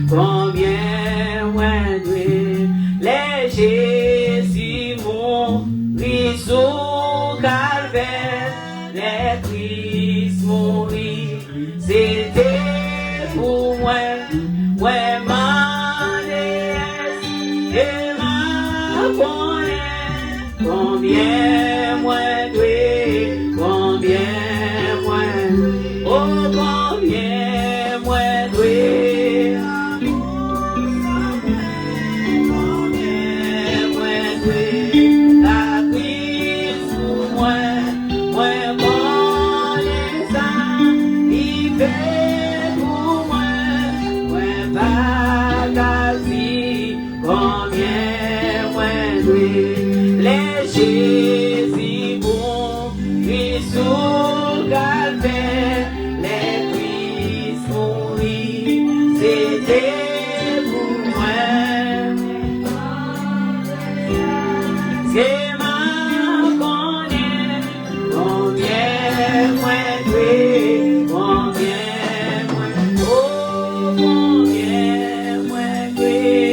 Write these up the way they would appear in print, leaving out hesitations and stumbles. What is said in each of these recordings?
combien moins doué, les Jésus mourir sous calvaire, les Christ mourir, c'était pour moi, ouais, ma déesse, et ma bonne, combien moins doué, combien moins doué, oh, combien moins doué. Les Jésus bon, lui sous calvaire, les Christ mourir, c'était pour moi. C'est ma connaît, combien moins doué, combien moins, oh, combien moins doué.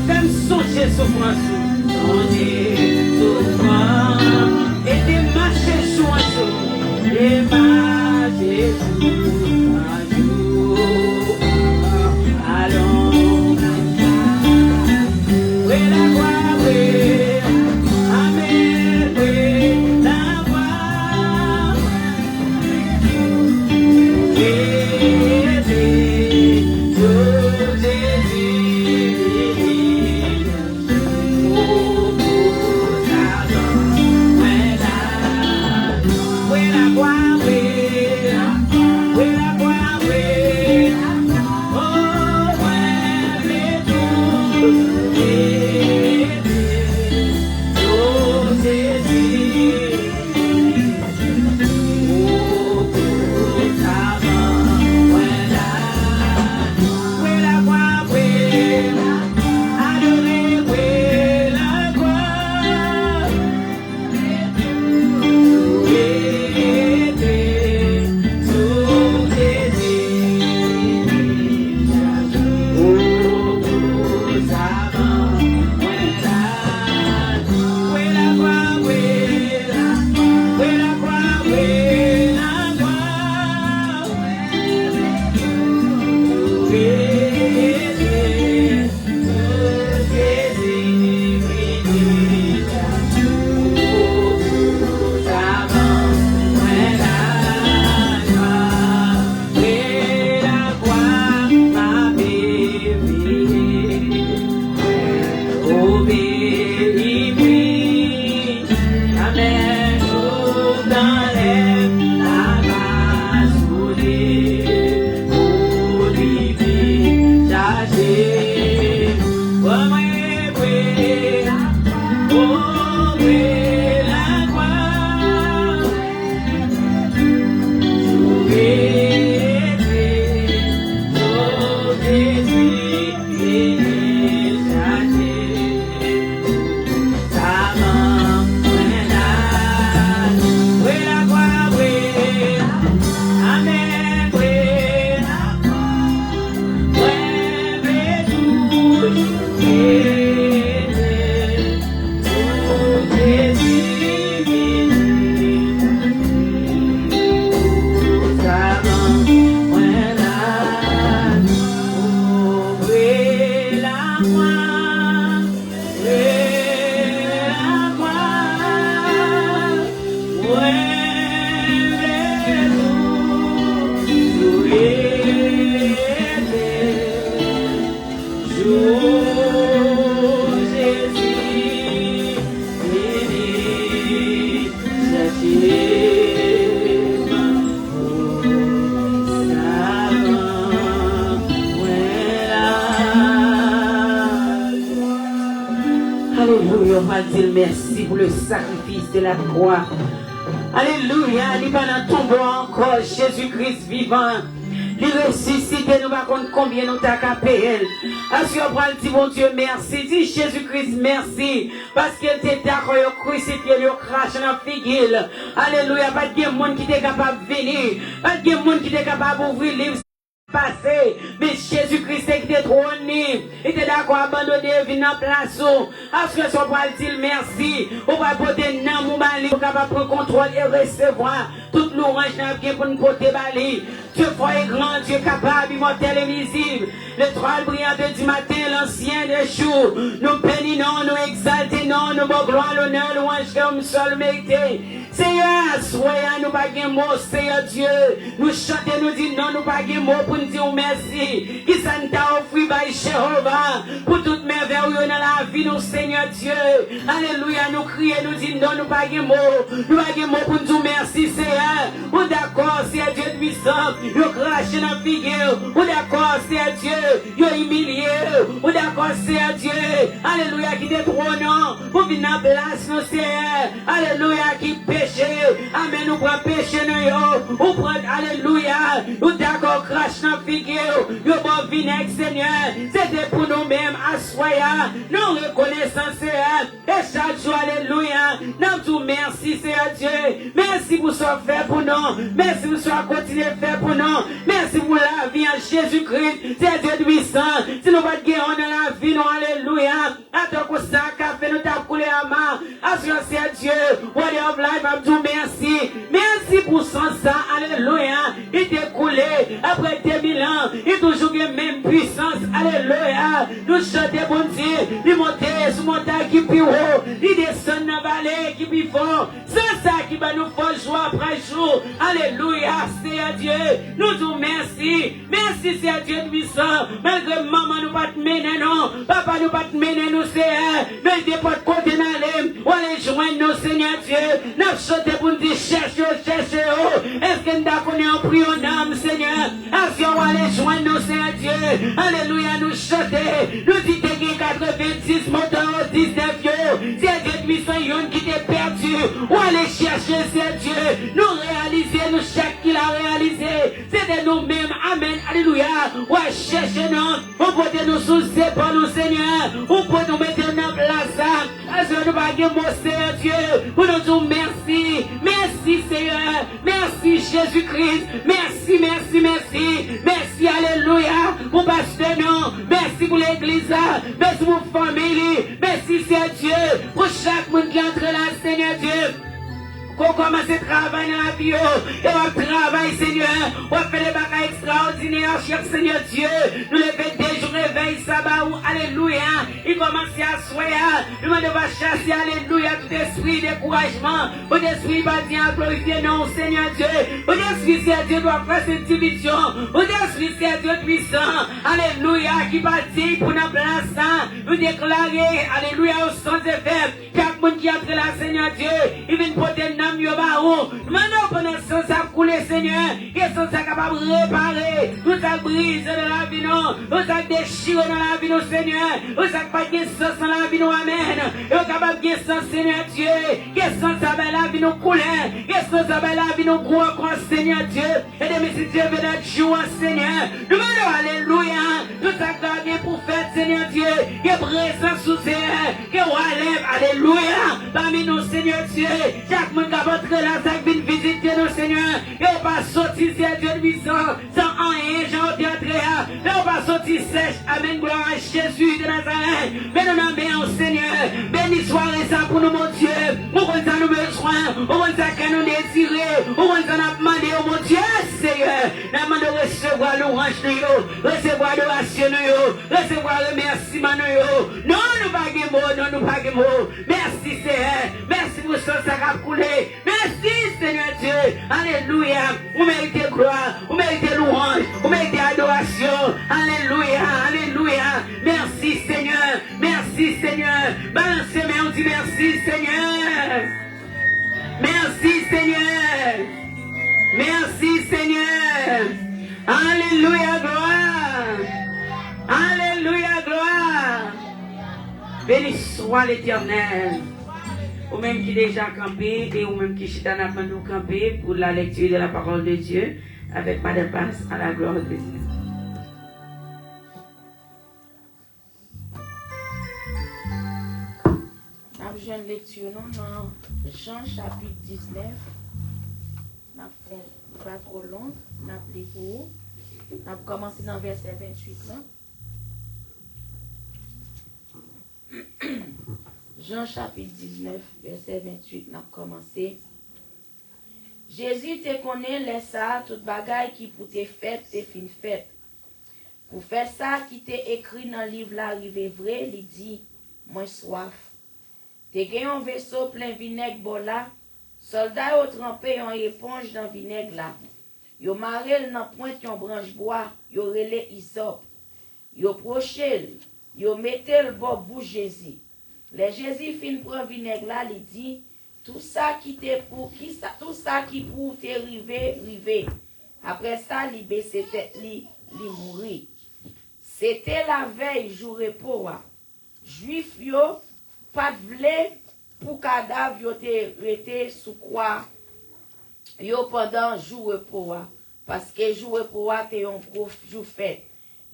Them so Éternel, merci pour le sacrifice de la croix. Alléluia, il va dans tombeau encore, Jésus-Christ vivant. Il ressuscité, nous va contre combien nous t'a capé. Assis on prend le dit, bon Dieu, merci. Dis Jésus-Christ, merci. Parce qu'il était d'accord, il a crucifié, il a craché dans la figure. Alléluia, pas de monde qui est capable de venir. Pas de monde qui est capable d'ouvrir le livre. Passé, mais Jésus-Christ était trôné, il était d'accord à abandonner, venir en place. Est-ce que son bras dit merci? On va porter un amour, on va prendre contrôle et recevoir toute l'orange pour nous porter bali. Dieu fort et grand, Dieu capable, immortel et visible. L'étoile brillante du matin, l'ancien des jours. Nous bénissons, nous exaltons, nous bon gloire, l'honneur, louange comme seul mérité. Seigneur, soyez nous pas de mots, Seigneur Dieu. Nous chantons, nous disons non, nous pas de mots pour nous dire merci. Qui s'en t'a offert par Jéhovah pour toute merveille dans la vie, nous Seigneur Dieu. Alléluia, nous crions, nous disons non, nous pas de mots. Nous pas de mots pour nous dire merci, Seigneur. Ou d'accord, Seigneur Dieu puissant. Vous crachez dans la figure. Ou d'accord, Seigneur Dieu. Vous humilié. Ou d'accord, Seigneur Dieu. Alléluia, qui détrônant. Vous venez en place, nous Seigneur. Alléluia, qui péché. Amen, nous prenons péché, nous. Ou prenons, alléluia. Ou d'accord, crache dans la figure. Vous bon vinaigre, Seigneur. C'était pour nous-mêmes, assoya. Nous reconnaissons, Seigneur. Et chaque jour, alléluia. Nous disons merci, Seigneur Dieu. Merci pour ce fait pour nous. Merci pour ce que continuez de faire pour nous. Merci pour la vie en Jésus-Christ. C'est Dieu puissant. Si nous pas de guérison dans la vie, nous, alléluia. Attends que ça, café, nous t'a coulé à main. Assurance, c'est Dieu. Word of life, Abdou, merci. Merci pour son sang, alléluia. Il t'est coulé après 2000 ans. Il toujours la même puissance, alléluia. Nous chantons, bon Dieu. Il monte sur montagne qui plus haut. Il descend dans la vallée qui plus fort. C'est ça qui va nous faire joie après jour. Alléluia, Seigneur Dieu. Nous disons merci. Merci, Seigneur Dieu puissant. Malgré maman nous pas te mener, non. Papa nous pas te mener, nous, Seigneur. Mais il n'est pas de côté d'aller. On les joindre, nous, Seigneur Dieu. Nous chantons pour nous dire cherchez. Est-ce que nous avons pris en âme, Seigneur? Est-ce qu'on va les joindre, nous, Seigneur Dieu? Alléluia, nous chantons. Nous disons qu'il y a 90 moteurs, 19 yeux. Seigneur Dieu puissant, il y a qui t'est perdu. On va les chercher, Seigneur Dieu. Nous réaliser, nous chaque qu'il a réalisé. C'est de nous-mêmes. Amen. Alléluia. On va chercher nous. On peut nous soucier pour nous, Seigneur. On peut nous mettre en place. Est-ce que nous va dire, mon Seigneur Dieu, pour nous dire merci. Merci, Seigneur. Merci, Jésus-Christ. Merci, merci, merci. Merci, alléluia. Pour pasteur, non. Merci pour l'église. Merci pour la famille. Merci, Seigneur Dieu. Pour chaque monde qui entre là, Seigneur Dieu. Qu'on commence à travailler dans la vie, et on travaille, Seigneur. On fait des bagages extraordinaires, cher Seigneur Dieu. Nous les faisons des jours réveil, sabbat, alléluia. Il commence à soyer. Nous devons chasser, alléluia, tout esprit découragement. Tout esprit va dire glorifier, non, Seigneur Dieu. Tout esprit, Seigneur Dieu, doit faire cette division. Tout esprit, Seigneur Dieu puissant, alléluia, qui va dire pour notre place, nous déclarer, alléluia, au sens de faire. Chaque monde qui entre là, Seigneur Dieu, il vient porter maintenant, pendant ce temps, ça coule, Seigneur. Qu'est-ce que ça capable de réparer? Nous ça brise dans la vie, non. Nous ça déchire dans la vie, non, Seigneur. Nous ça pas de sens dans la vie, non, amen. Et nous capable de sens, Seigneur Dieu. Qu'est-ce que ça va la vie, nous couler? Qu'est-ce que ça va la vie, nous croire encore, Seigneur Dieu. Et de mes Dieu veut notre joie, Seigneur. Nous venons, alléluia. Nous ça gagné pour faire, Seigneur Dieu. Que présence sous Seigneur. Que relève, alléluia. Parmi nous, Seigneur Dieu. Chaque monde qui va entrer là, ça vient visiter nous, Seigneur. Et on va sortir, Seigneur Dieu puissant, sans rien, j'en ai entré là. Et on va sortir sèche. Amen, gloire à Jésus de Nazareth. Mais nous n'avons au Seigneur. Béni soit ça pour nous, mon Dieu. Nous avons nous besoin. Nous avons que nous désirer. Nous avons demandé, oh mon Dieu, Seigneur. Nous demandons de recevoir l'orange, recevoir l'adoration, recevoir le remerciement. Non, nous pas de mots, non, nous pas de mots. Merci, Seigneur. Merci pour ce que ça a coulé. Merci Seigneur Dieu. Alléluia. Vous méritez gloire. Vous méritez louange. Vous méritez adoration. Alléluia. Alléluia. Merci Seigneur. Merci Seigneur. Balancez mais on dit merci Seigneur. Merci Seigneur. Merci Seigneur. Alléluia gloire. Alléluia gloire. Béni soit l'Éternel. ou même qui déjà campé et ou même qui chita n'a pas nous camper pour la lecture de la parole de Dieu avec Madame Passe à la gloire de Dieu. J'ai une lecture dans Jean chapitre 19. Pas trop long, on a commencé dans verset 28 là. Jean chapitre 19, verset 28, on a commencé. Jésus te connaît, laisse ça, toute bagaille qui pour te fait, te fin fait. Pour faire ça qui t'est écrit dans le livre là, arrivé vrai, il dit, moi soif. Te gagné un vaisseau plein vinaigre bon là, soldats ont trempé en éponge dans vinaigre là. Yo marel dans pointe yon branche bois, yo relé isop. Yo prochel, yo metté le bon bouche Jésus. Les Jésus fin prend vinaigre là, il dit tout ça qui te pour tout ça qui pour te river. Après ça, li baissé tête li mourir. C'était la veille jour repos. Juif yo pas vle pour cadavre yo te rete sous croix yo pendant jour repos parce que jour repos te un gros jour fête.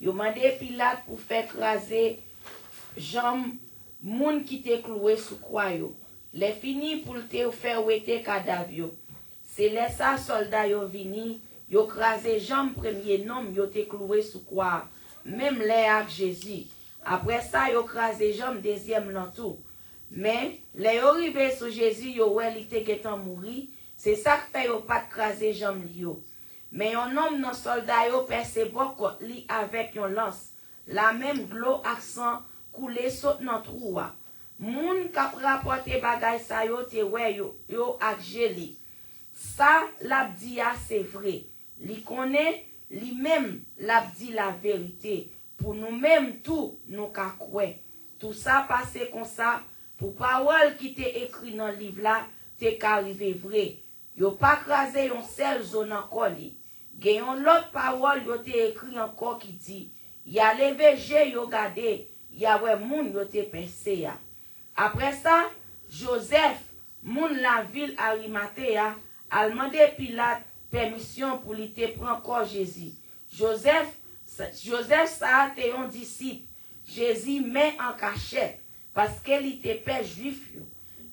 Yo mandé Pilate pour faire craser jambe moun qui te cloué sous croix yo. Les fini pour te faire wete cadavre yo. C'est les ça soldats yo vini, yo crasé jambe premier nom yo te cloué sous croix. Même les avec Jésus. Après ça yo crasé jambe deuxième nan tout. Mais les arrivés sur Jésus yo ouais li te getan mouri, c'est ça qui fait yo pas craser jambe yo. Mais un homme non soldat yo percé beaucoup li avec yon lance. La même glo accent coulé saute dans trou. Moun k'ap rapporté bagay sa yo te ouais yo ak jeli. Ça l'abdi a c'est vrai. Li connaît li même l'abdi la vérité. Pour nous même tout nous ka kwe. Tout ça passé comme ça pour parole qui t'est écrit dans le livre là t'es qu'arrivé vrai. Yo pas crasé yon seul zone encore li. Gen l'autre parole yo t'est écrit encore qui dit y a levé j'ai yo gade y a ouais moun yo t'est pensé ya. Après ça Joseph moun la ville Arimathea a demandé Pilate permission pour lui te prendre corps Jésus. Joseph ça était un disciple. Jésus met en cachette parce qu'il était père juif.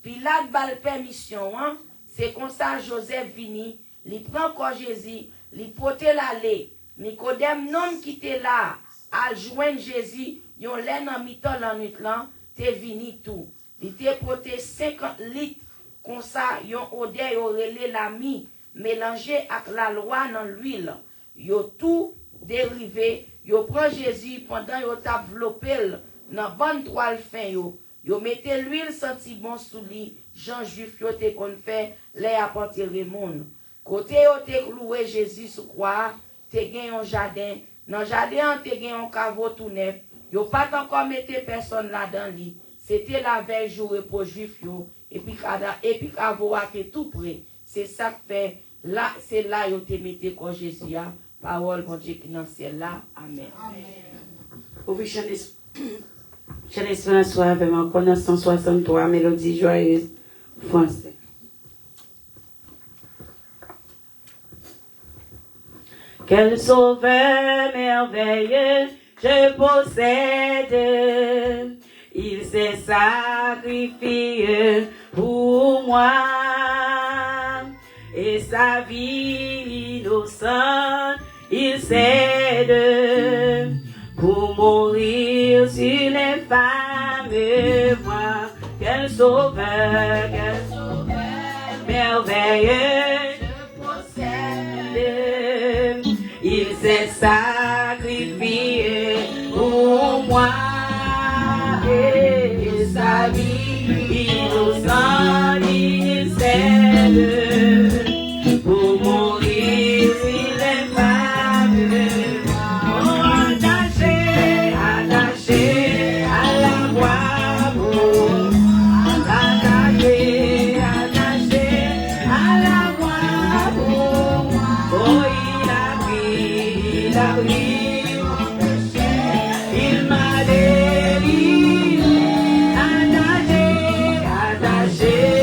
Pilate bal permission, hein? C'est comme ça Joseph vini, il prend corps Jésus, il porte l'aller. Nicodème non qui était là, à joindre Jésus, yon lè nan mitan la nuit là, te vini tout. Il te porté 50 litres comme ça, yon odeur yon relé la mi, mélangé avec la loi dans l'huile. Yo tout dérivé, yo prend Jésus pendant yo tap vlopel nan bonne toile fin yo. Yo mette l'huile senti bon sous li, Jean juif yo te kon fait les apporter monde. Côté yo te cloué Jésus sous croix, te gen un jardin, dans jardin te gen un caveau tout neuf. Yo pas encore mette personne là dans li. C'était la veille jour pour juif yo et puis caveau a été tout près. C'est ça que fait là, c'est là yo te mette ko Jésus a. Parole bon Dieu qui dans ciel là. Amen. Amen. Chanez François avec mon connaissance 163 mélodie joyeuse français. Quel sauveur merveilleux je possède, il s'est sacrifié pour moi, et sa vie innocente, il cède pour mourir sur les fameux moi. Quel sauveur merveilleux je possède, il s'est sacrifié pour moi, et sa vie innocente il cède pour mourir sur les fameux. Attaché à la voix, attaché à la voix, oh il a pris, il m'a délivré, attaché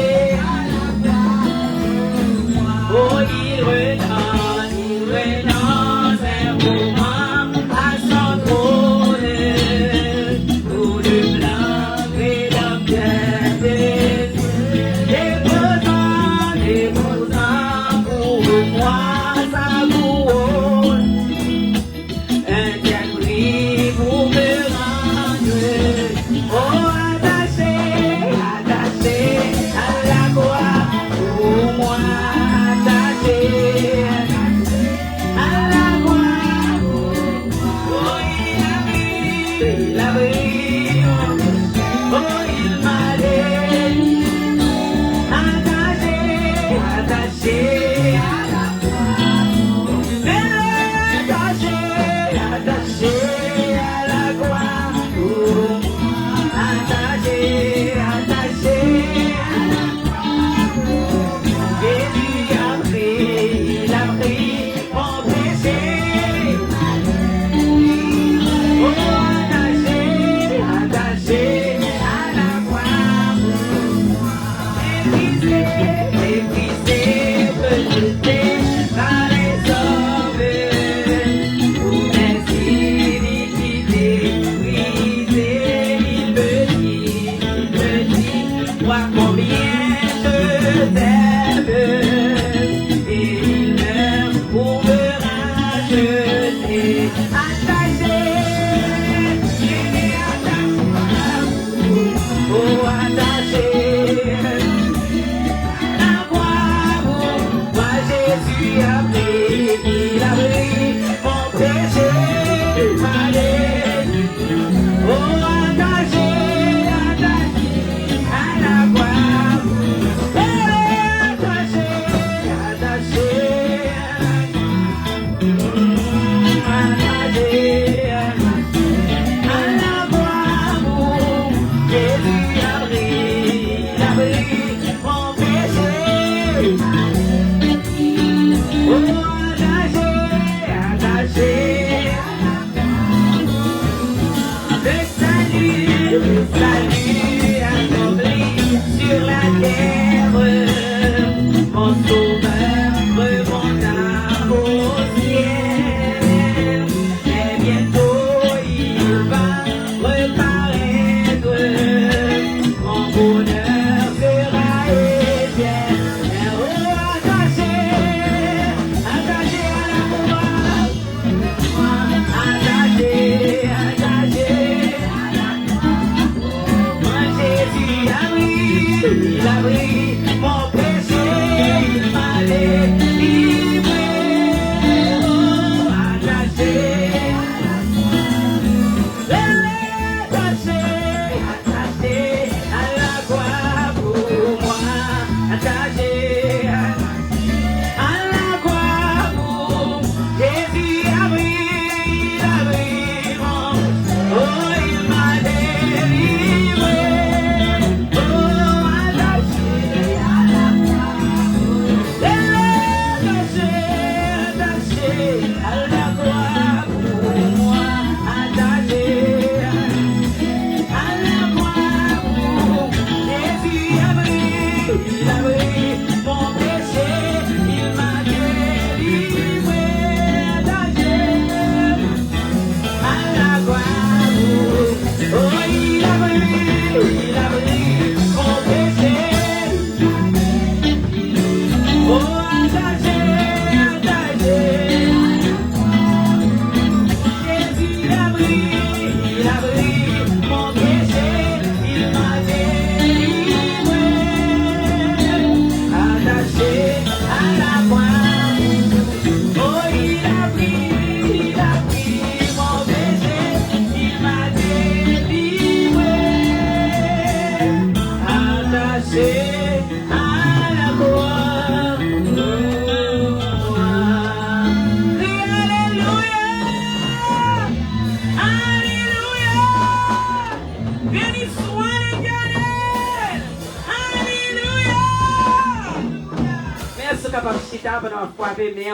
capable de chita pendant frapper, mais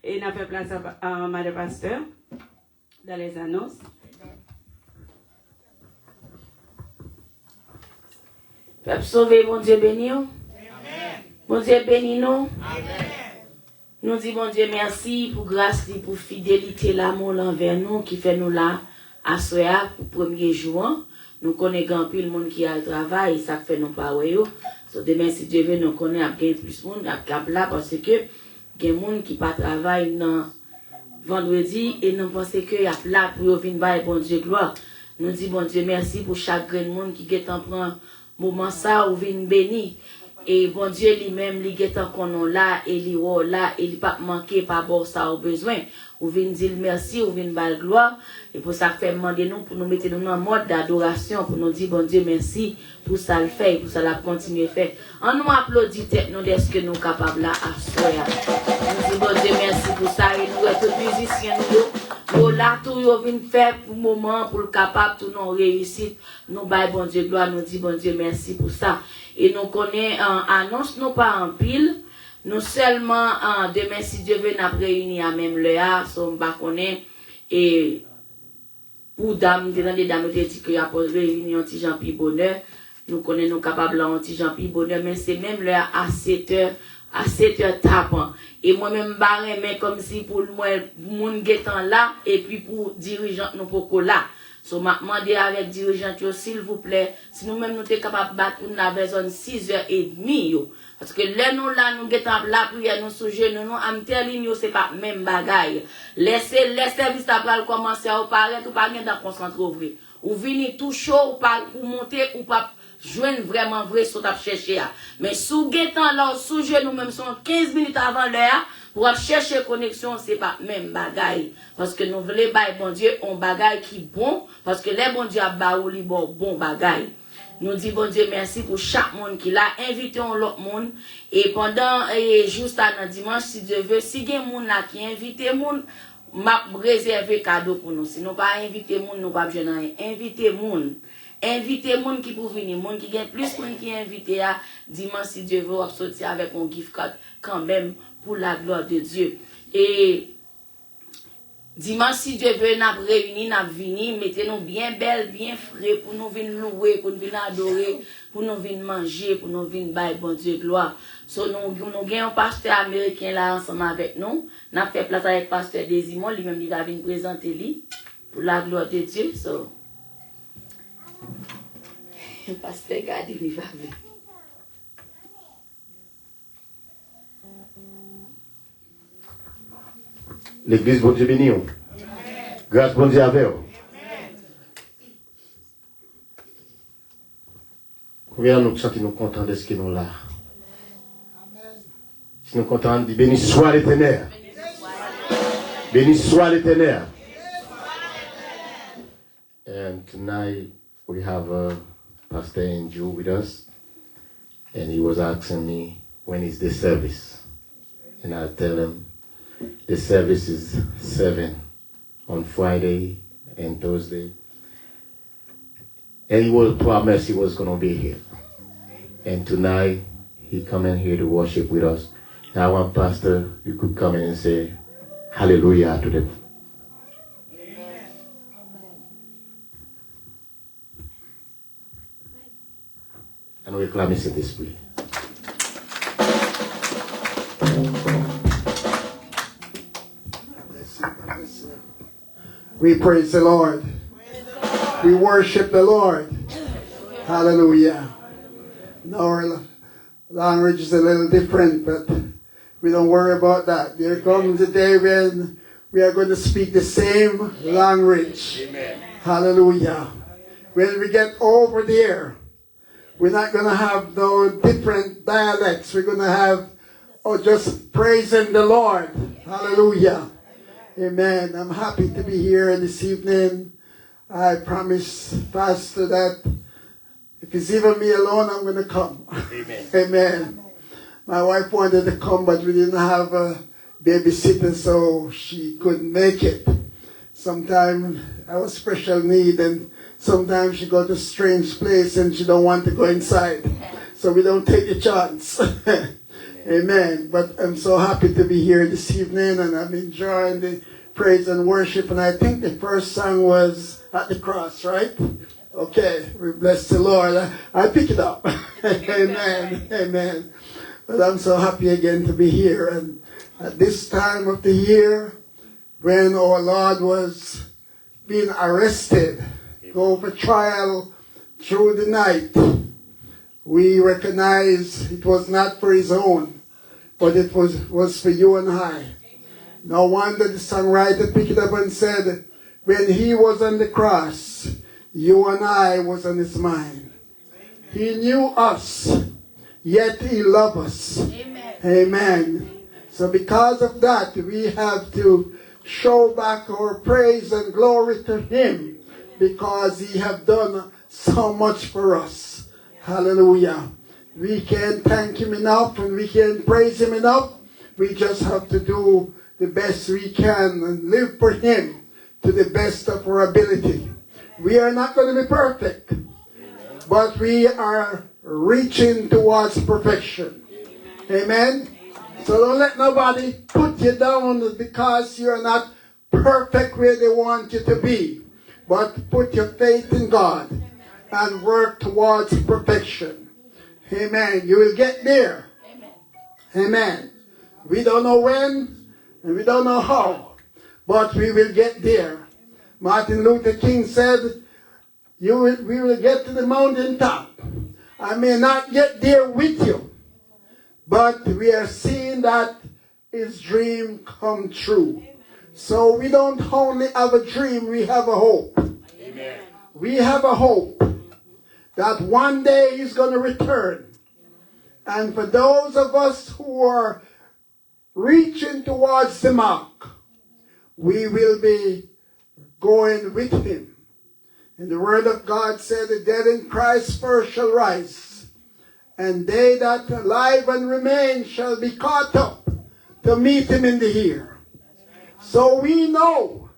et n'a fait place à Madame Pasteur dans les annonces. Peuple sauvé, bon Dieu béni. Amen. Bon Dieu béni nous. Amen. Nous disons bon Dieu merci pour grâce, pour fidélité, l'amour envers nous qui fait nous là à soya pour premier jour. Nous connaissons plus le monde qui a le travail, ça fait nous pas ouais. So demain si Dieu veut nous connaît bien plus monde à là parce que il y a des gens qui pas travail dans vendredi et nous pensons que y a là pour venir bailler bon Dieu gloire. Nous disons bon Dieu merci pour chaque grand monde qui est en prend moment ça ou vient béni. Et bon Dieu lui-même, il est en là, et il est là, et il pas manqué par rapport ça au besoin. Ou vient dire merci, ou vient bal gloire. Et pour ça, fait demander nous, pour nous mettre nous en mode d'adoration, pour nous dire bon Dieu merci, pour ça le fait, pour ça la continuer faire. On nous applaudit tête nous de ce que nous capables là à soya. Nous disons bon Dieu merci pour ça, et nous tous musiciens nous là, tout yo vient faire pour moment, pour le capable, tout nous réussite. Nous bail bon Dieu gloire, nous dit bon Dieu merci pour ça. Et nous connaissons, annonce nous pas en pile, nous seulement, demain si Dieu veut nous réunir à même l'heure, so m'ba connaît, et pour dame, des dames qui dit qu'il y a pour réunir un petit Jean-Pierre Bonheur, nous connaissons nous capables un petit Jean-Pierre Bonheur, mais c'est même l'heure à 7h, à 7h tapant. Et moi-même, barré, mais comme si pour moi, moun getan là, et puis pour dirigeant nous pour là. So, m'a demandé avec dirigeant, s'il vous plaît, si nous-mêmes nous sommes capables de battre, nous avons besoin de 6h30, parce que là, nous, nous getan la prière, nous sujets, nous, en c'est pas même bagaille. Laissez, les services après commencer à paraître, ou pas rien d'en concentrer ouvrir. Ou venir tout chaud, ou pas, pour monter, ou pas, joindre vraiment vrai, ce qu'on chercher. Mais sous getan là, sujet, nous-mêmes, sont 15 minutes avant l'heure, pour chercher connexion, c'est pas même bagaille. Parce que nous voulons bailler bon Dieu, on bagaille qui bon, parce que les bon Dieu a baouli bon bagaille. Nous disons bon Dieu merci pour chaque monde qui l'a invité l'autre monde. Et pendant, juste à dimanche, si Dieu veut, si il y a un monde là qui invite monde, m'a réservé cadeau pour nous. Si nous pas inviter monde, nous pas besoin rien. Inviter monde. Inviter monde qui pour venir, monde qui gagne plus monde qui invité à dimanche si Dieu veut sortir avec un gift card quand même pour la gloire de Dieu. Et dimanche si Dieu veut nous réunir, nous venir, mettez-nous bien belle, bien frais pour nous venir louer, pour nous venir adorer, pour nous venir manger, pour nous venir bailler bon Dieu gloire. So nous avons un pasteur américain là ensemble avec nous. Nous avons fait place avec pasteur Desimon, lui-même il va venir présenter lui pour la gloire de Dieu. So pasteur Gadi il va venir. L'église, bon Dieu béni. Grâce, bon Dieu avec vous. Combien nous sommes contents de ce que nous là? Si nous sommes contents, dit béni soit l'Éternel. Béni soit l'Éternel. And tonight we have Pastor Andrew with us. And he was asking me, when is the service? And I tell him, the service is 7 on Friday and Thursday. And he was promised he was going to be here. And tonight, he coming here to worship with us. And I want Pastor, you could come in and say, hallelujah to them. And we acclaim cet esprit. We praise the Lord. We worship the Lord. Hallelujah. Our language is a little different, but we don't worry about that. There comes a day when we are going to speak the same language. Amen. Hallelujah. When we get over there, we're not going to have no different dialects. We're going to have just praising the Lord. Hallelujah. Amen. I'm happy to be here this evening. I promise Pastor that if he's even me alone, I'm going to come. Amen. Amen. My wife wanted to come, but we didn't have a babysitter, so she couldn't make it. Sometimes I was special need, and sometimes she go to a strange place and she don't want to go inside. So we don't take a chance. Amen. But I'm so happy to be here this evening, and I'm enjoying the praise and worship. And I think the first song was At the Cross, right? Okay, we bless the Lord. I pick it up. Amen. Amen. But I'm so happy again to be here. And at this time of the year, when our Lord was being arrested, go for trial through the night, we recognize it was not for his own, but it was for you and I. No wonder the songwriter picked it up and said, when he was on the cross, you and I was on his mind. He knew us, yet he loved us. Amen. Amen. So because of that, we have to show back our praise and glory to him, because he have done so much for us. Hallelujah. We can't thank him enough, and we can't praise him enough. We just have to do the best we can and live for him to the best of our ability. We are not going to be perfect, but we are reaching towards perfection. Amen. So don't let nobody put you down because you're not perfect where they want you to be. But put your faith in God and work towards perfection. Amen. You will get there. Amen. We don't know when and we don't know how, but we will get there. Martin Luther King said, we will get to the mountaintop. I may not get there with you, but we are seeing that his dream come true. So we don't only have a dream, we have a hope. Amen. We have a hope that one day he's going to return. And for those of us who are reaching towards the mark, we will be going with him. And the word of God said, the dead in Christ first shall rise, and they that are alive and remain shall be caught up to meet him in the air. So we know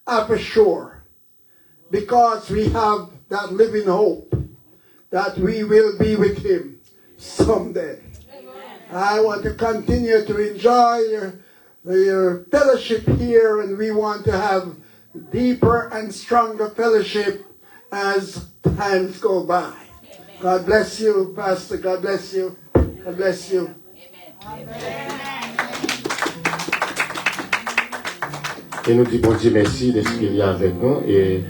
for sure, because we have that living hope, that we will be with him someday. I want to continue to enjoy your fellowship here, and we want to have deeper and stronger fellowship as times go by. God bless you, Pastor. God bless you. God bless you. Et nous disons bon Dieu merci de ce qu'il est avec nous, et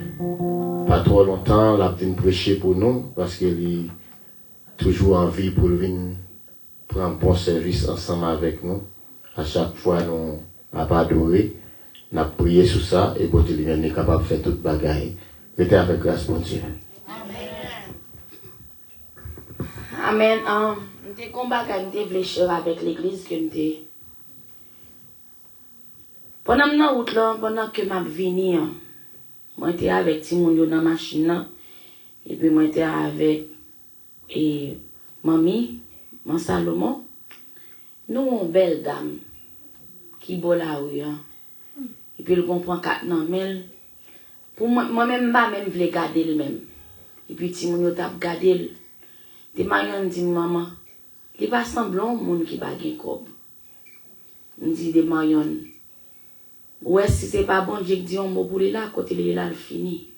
pas trop longtemps, il a venu prêcher pour nous, parce qu'il est toujours en vie pour venir prendre un bon service ensemble avec nous. À chaque fois, nous avons adoré, nous avons prié sur ça, et pour lui est capable de faire toute bagaille. Mettez avec grâce, mon Dieu. Amen. Nous combat quand nous fléchir avec l'église que nous pendant que route là, pendant que m'a venir, moi j'étais avec Timon dans la machine et puis moi j'étais avec mamie, mon Salomon. Nous une belle dame qui boit la rue. Et puis elle comprend 4 ans mais pour moi même pas même vle garder le même. Et puis Timon yo t'a garder. Des mayon dit maman, il pas semblant monde qui pas gen kob. On dit des mayon. Ouais, si c'est pas bon Dieu qui dit on mot pour là côté là le fini.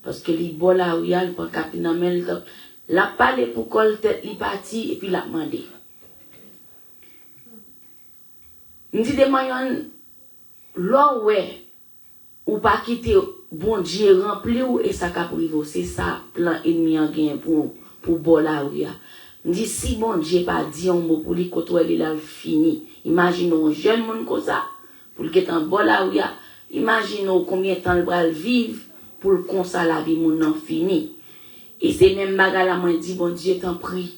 Parce que li bon là où il prend capine dans main la parler pour colle tête li parti et puis la demander. On dit des mayon là ouais ou pas quitter bon Dieu rempli ou et ça cap privo, c'est ça plan ennemi en gain pour bon là où il dit si bon Dieu pas dit un mot pour lui côté là le fini. Imaginons un jeune monde comme ça pour le get en bon là où il imaginons combien de temps il va vivre pour le consa la vie mon non fini. Et c'est même bagarre là moi dit bon Dieu t'en prie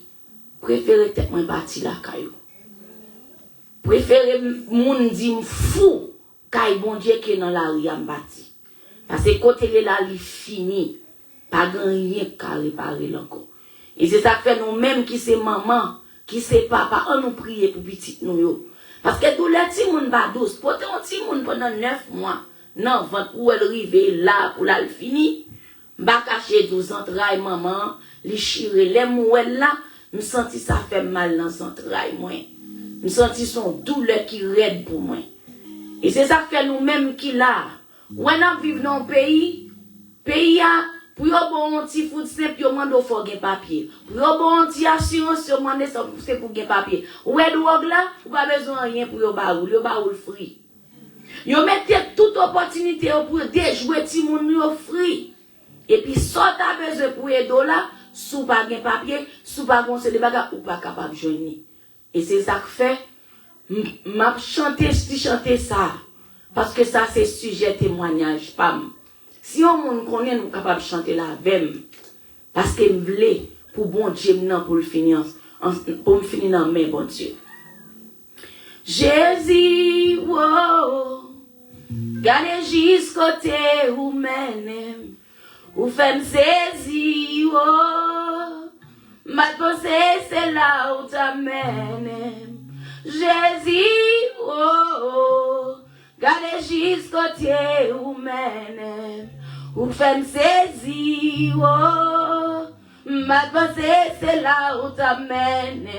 préférez tête moi parti la caillou. Préférez moun dit fou caille bon Dieu qui dans la rue en bâti. Parce que côté là il fini pas rien qu'à réparer encore. Et c'est ça que fait nous même qui c'est maman, qui c'est papa, on nous prier pour petit nous yo. Parce que tout le petit monde pas douce, porter un petit monde pendant 9 mois, non, ventre où elle arrive là pour la fini, ba cacher 12 entrailles maman, li chire les mouelles là, me senti ça fait mal dans entrailles moi. Je senti son douleur qui raide pour moi. Et c'est ça que fait nous-mêmes qui là. Ou on vivons dans un pays a, pour yon bon un petit foot simple, yon mande au faut gen papier. Pour yon bon un petit assurance, yon mande c'est pour gen papier. Ou est drogue là, ou pas besoin rien pour yon baoul free. Yon mette toute opportunité pour déjouer ti moun yon free. Et puis, ça t'as besoin pour yon là, sous pas gen papier, sous pas gon se de baga, ou pas capable de joindre. Et c'est ça que fait, m'a chanter ça. Parce que ça, c'est sujet témoignage, pam. Si on moun connaît, nous capable de chanter la vem. Parce que m'vle, pour bon Dieu, pour le finir, pour me finir dans main, bon Dieu. Jésus, wow, gardez jusqu'au côté où mène, où fait me saisir, wow, ma pensée, c'est là où t'amène. Jésus, wow, gardez jusqu'au côté où mène, où fait me saisir, wow, ma pensée, c'est là où t'amène.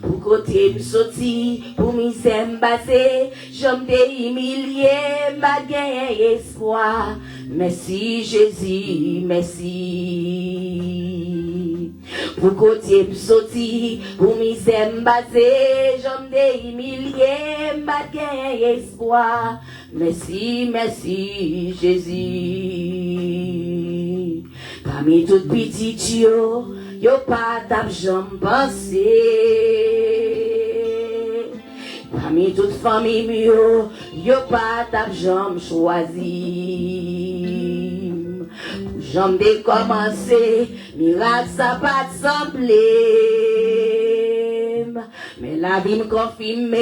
Pour côté me sorti, pour misère m'basser, j'aime te humilier, m'a gagné espoir. Merci Jésus, merci. Pour côté me sorti, pour misère m'basser, j'aime te humilier, m'a gagné espoir. Merci, merci Jésus. Parmi toutes petites yo pas d'argent pensé. Parmi toute famille yo pas d'argent choisi. J'en ai commencé, miracle ça pas de sembler. Mais la vie me confirme,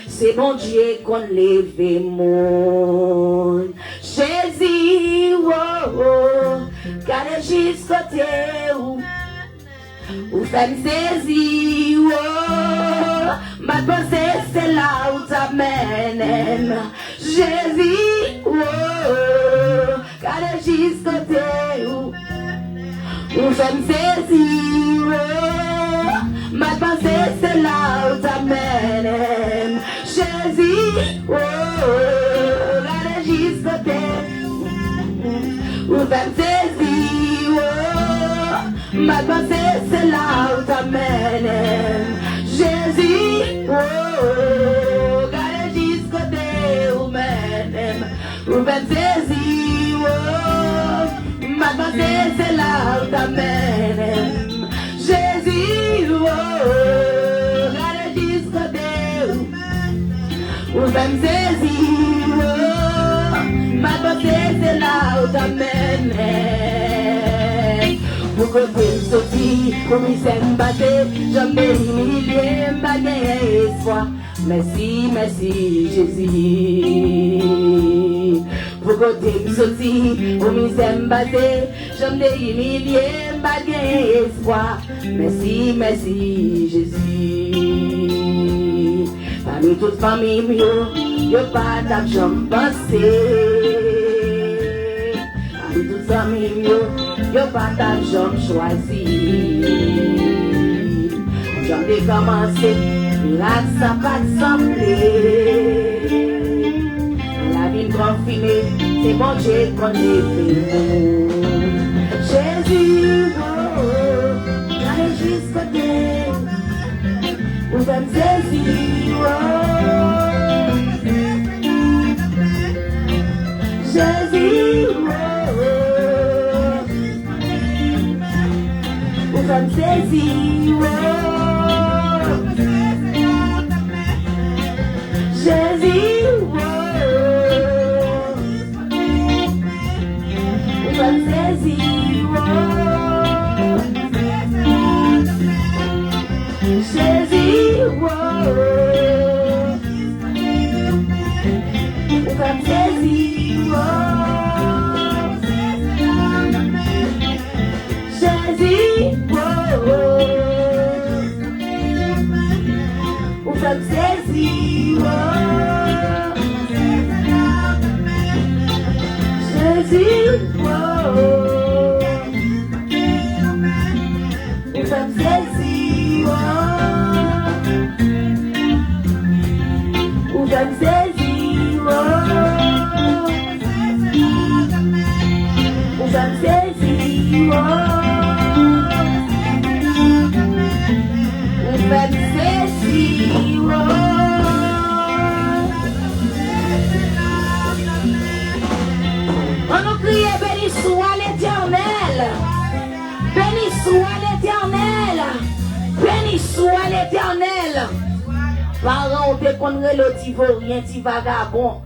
c'est bon Dieu qu'on lève mon. Jésus, oh, oh, car jusqu'au côté où fait me saisir, oh, ma pensée c'est là où t'amène. Jésus, oh, car jusqu'au côté où fait me saisir, oh, ma pensée c'est là où t'amène. Jésus, oh, car jusqu'au côté où fait me saisir, oh, ma pensée c'est là où t'amène. Jésus, oh, garde jusqu'au côté où mène. Où fait saisir, oh, ma pensée c'est là où t'amène. Jésus, oh, garde jusqu'au côté où fait saisir, oh, ma pensée c'est là où t'amène. Pour que tu sorti, pour me s'embattre, j'en ai humilié, m'a gagné espoir. Merci, merci Jésus. Pour que tu sorti, pour me s'embattre, j'en ai humilié, m'a gagné espoir. Merci, merci Jésus. Parmi toute famille, yo pas d'argent pensé. Parmi toute famille, yo pas d'argent choisi. J'en ai commencé, miracle ça pas de sembler. La vie me confirme, c'est bon Dieu qu'on est fait. Jésus, oh, allez jusqu'au côté, où fait me saisir, oh. Jésus, oh, comme saisir, oh. Jésus, oh. Comme saisir, oh. Jésus, oh. Comme saisir, oh. Jésus, ou comme saisir, oh. Jésus, oh. Ou comme saisir, oh. Éternel, parents, te connaît le tivorien, ti vagabond.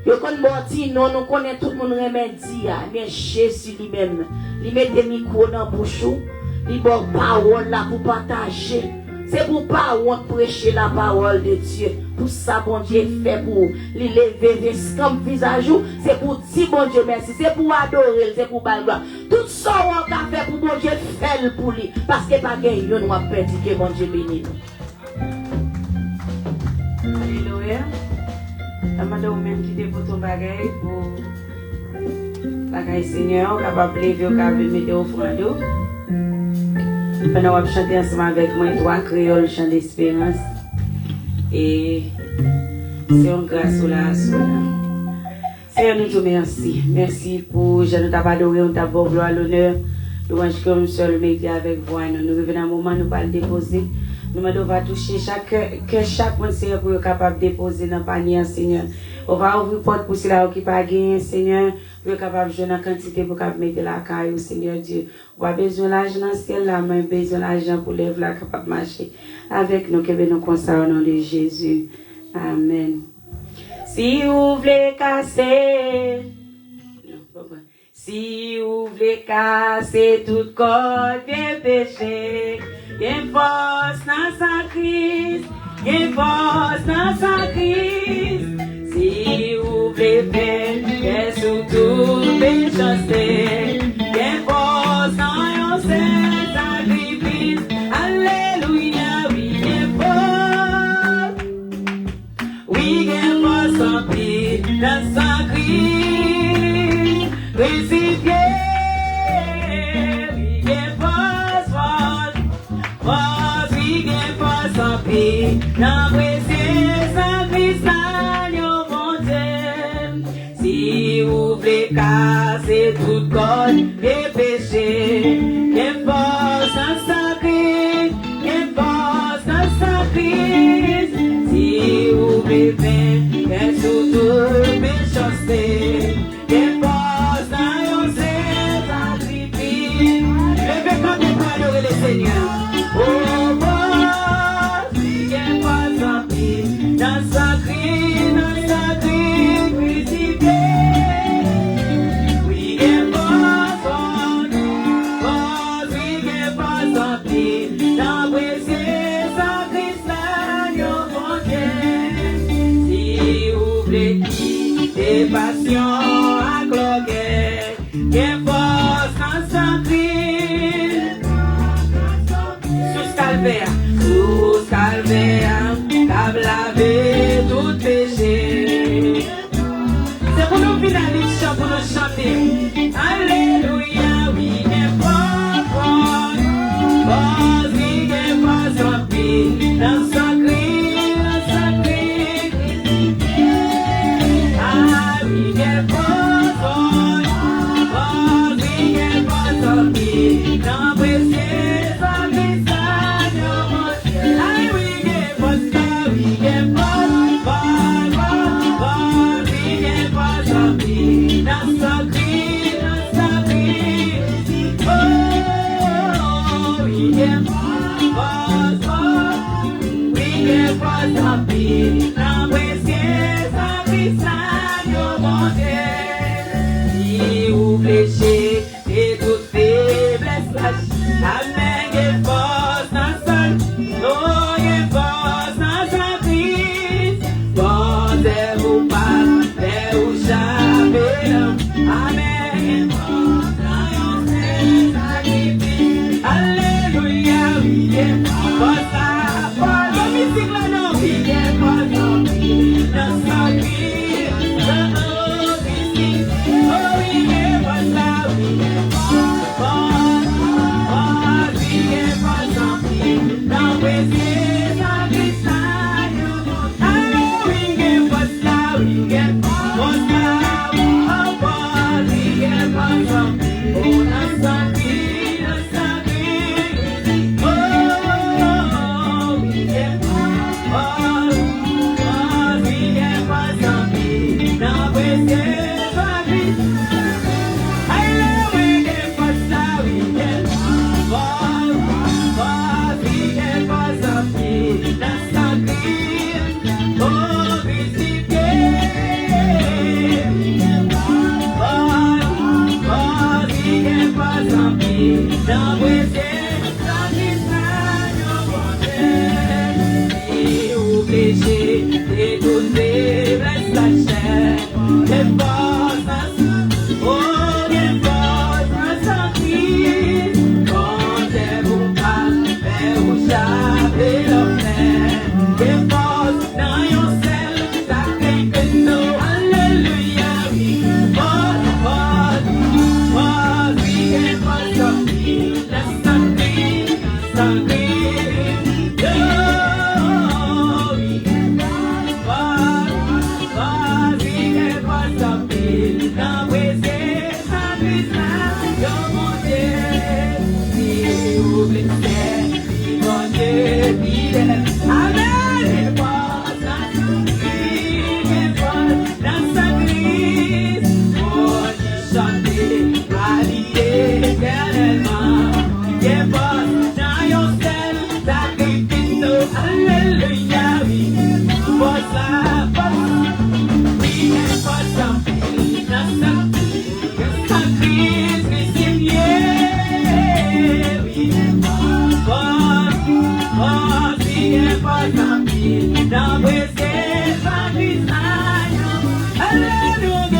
Yo kon menti, non, nous connaissons tout le monde remédie, mais Jésus lui-même, il met des micros dans la bouche, il bon parole là pour partager. C'est pour pas honte prêcher la parole de Dieu. Pour ça, bon Dieu fait pour lui lever comme visage. C'est pour dire bon Dieu merci. C'est pour adorer, c'est pour bailler gloire. Tout ça, on a fait pour bon Dieu faire pour lui. Parce que pas gagné, nous avons perdu que bon Dieu bénit nous. Alléluia. Madame même qui dépose ton bagage pour bagage Seigneur, capable de lever, capable de mettre au fond. Pendant qu'on chante ensemble avec moi, trois créoles chant d'espérance. Et c'est une grâce au la Seigneur, nous te merci. Merci pour, je ne t'ai pas adoré, on t'a pas gloire, l'honneur. Louange comme seul média avec vous. Nous revenons à un moment, nous pas le déposer. Nous devons toucher chaque monde, Seigneur, pour être capable de déposer dans le panier, Seigneur. On va ouvrir porte pour ceux qui pas gagné, Seigneur, pour être capable de jouer dans la quantité pour mettre la caille, Seigneur Dieu. On a besoin d'argent dans le ciel, là, mais besoin d'argent pour lever la capable de marcher avec nous, que nous consacrons au nom de Jésus. Amen. Si vous voulez casser, si vous voulez casser toute corde de péché, y'a force dans sa crise, y'a force dans sa crise. Si vous voulez faire sous tout méchanceté, y'a force dans un saint sacrifice. Alléluia, oui, y'a force. Oui, y'a force en pied dans sa crise. Crucifié, oui, y'a force, force, oui, y'a force en pied dans précieux sacrifice. Si vous voulez casser toute corde et péché, qu'importe un sacrifice, qu'importe un sacrifice. Si vous voulez faire sous toute méchanceté, qu'importe un sacrifice. Levez quand vous pouvez adorer le Seigneur. Oh, oh, si qu'importe un sacrifice, dans sacrifice, dans sacrifice. Passion à cloquer, qu'est force dans sa crise. Sous calvaire, t'as lavé tout péché. C'est pour nous finaliser, pour nous chanter. Alléluia, oui, qu'est force, oui, qu'est force en paix, dans sa crise, dans sa crise. Et toute faiblesse lâche. Amen, et force dans sa oh, et force dans sa crise. Bon, c'est vous pas, c'est vous jamais. Amen, et force dans sa sacrifice. Alléluia, oui, et force. Force, musique là, non, oui, et force. péché, détourné, blesse la chair, des forces, oh, des forces en Christ, quand t'es vous pas, mais vous jamais le faire, des forces dans yon sel, ça fait que nous, alléluia, oui, force, oui, des forces en Christ, la santé, santé. Alléluia.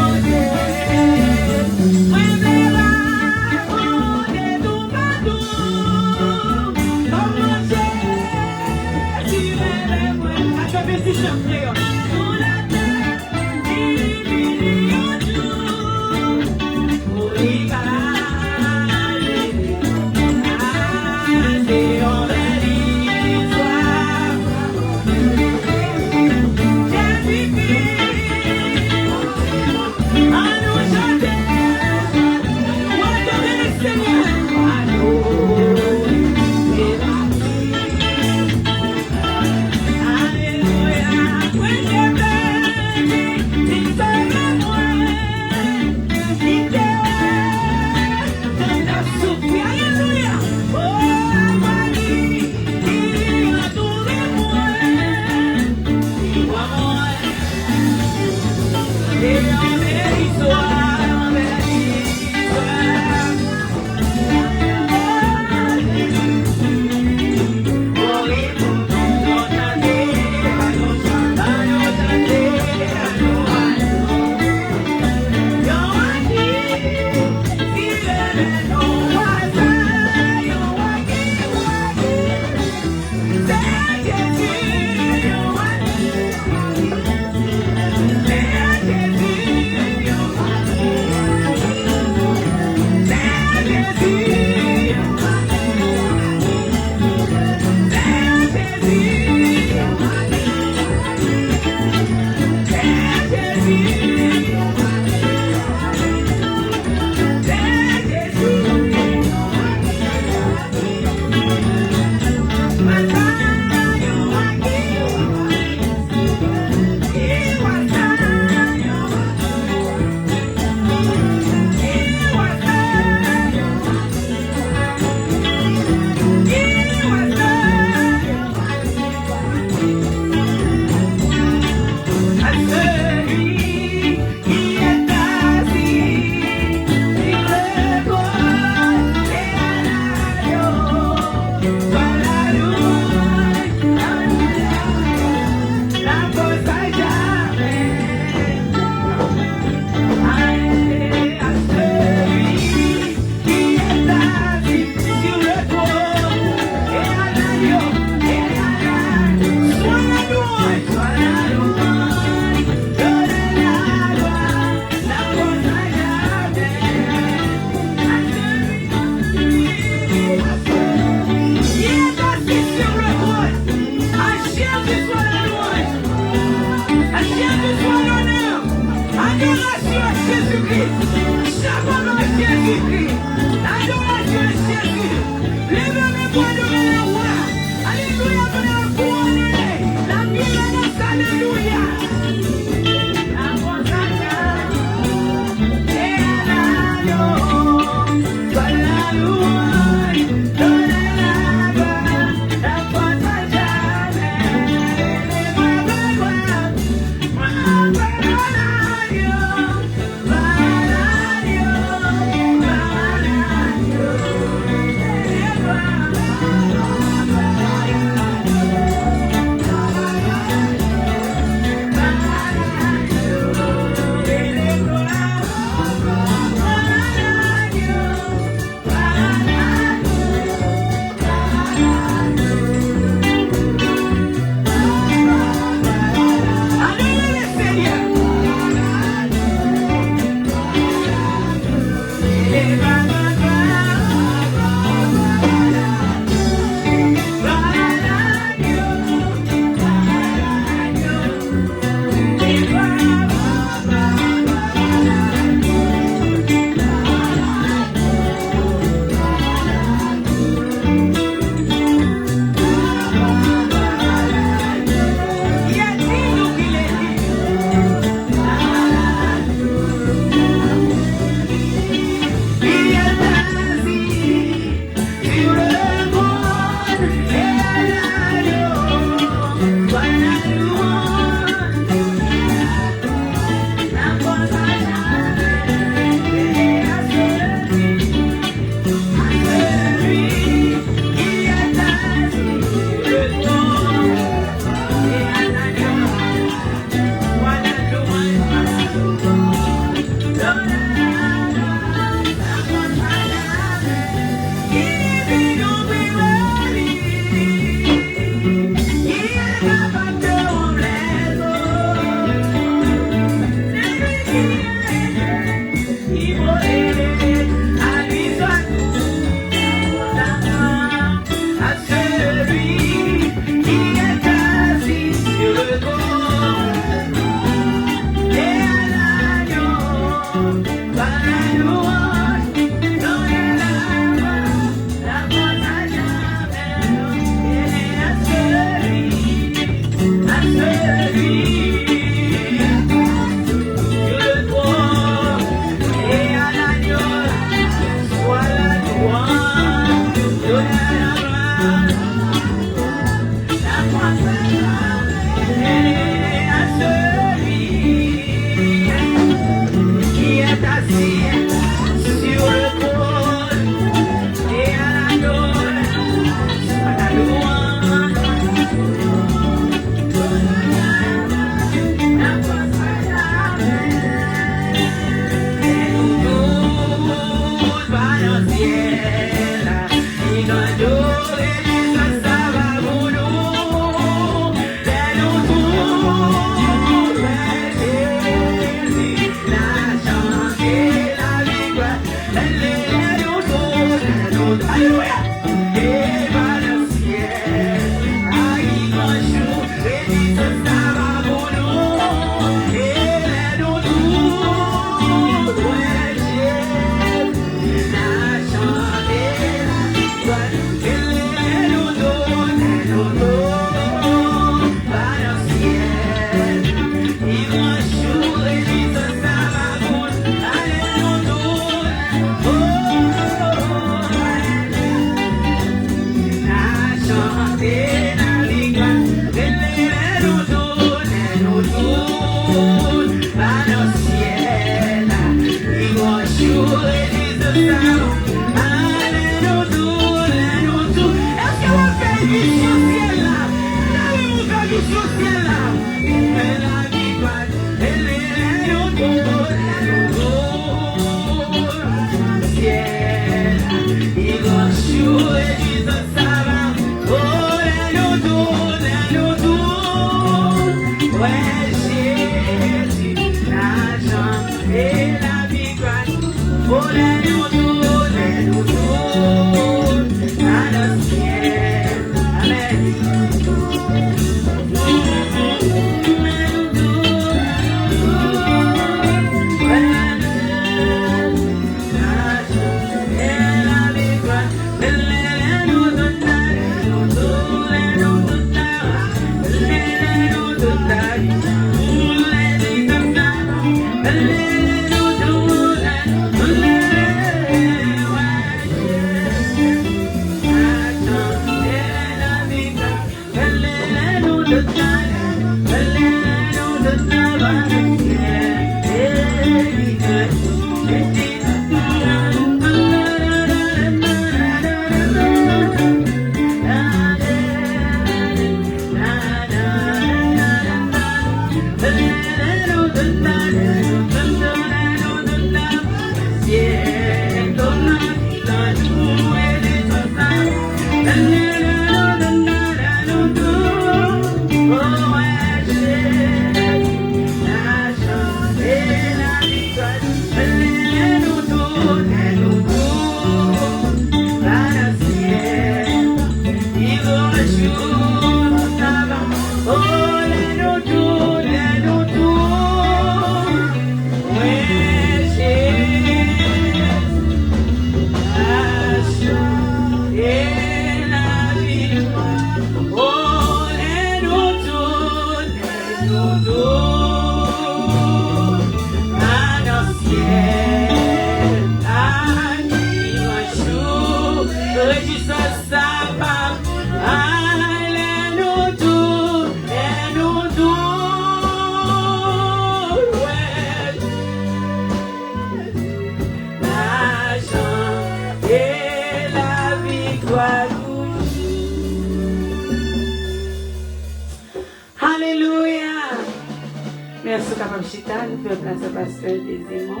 Merci, Papa Chita, nous faisons place au pasteur Désimon,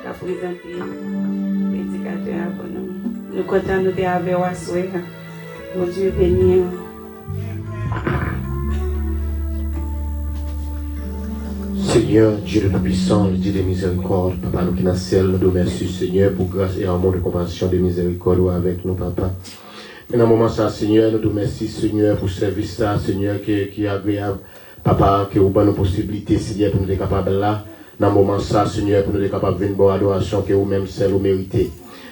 qui a présenté le prédicateur pour nous. Nous comptons nous avec Wasoué. Mon Dieu béni. Seigneur, Dieu de tout-puissant, Dieu de miséricorde, Papa, nous qui dans le ciel, nous te remercions, Seigneur, pour grâce et amour de compassion, de miséricorde avec nous, Papa. Mais dans le moment ça, Seigneur, nous te remercions, Seigneur, pour ce service, ça, Seigneur, qui est agréable. Papa, que vous avez nos possibilités, Seigneur, pour nous être capables là. Dans le moment ça, Seigneur, pour nous être capables de venir bonne adoration que vous-même, seul, vous méritez.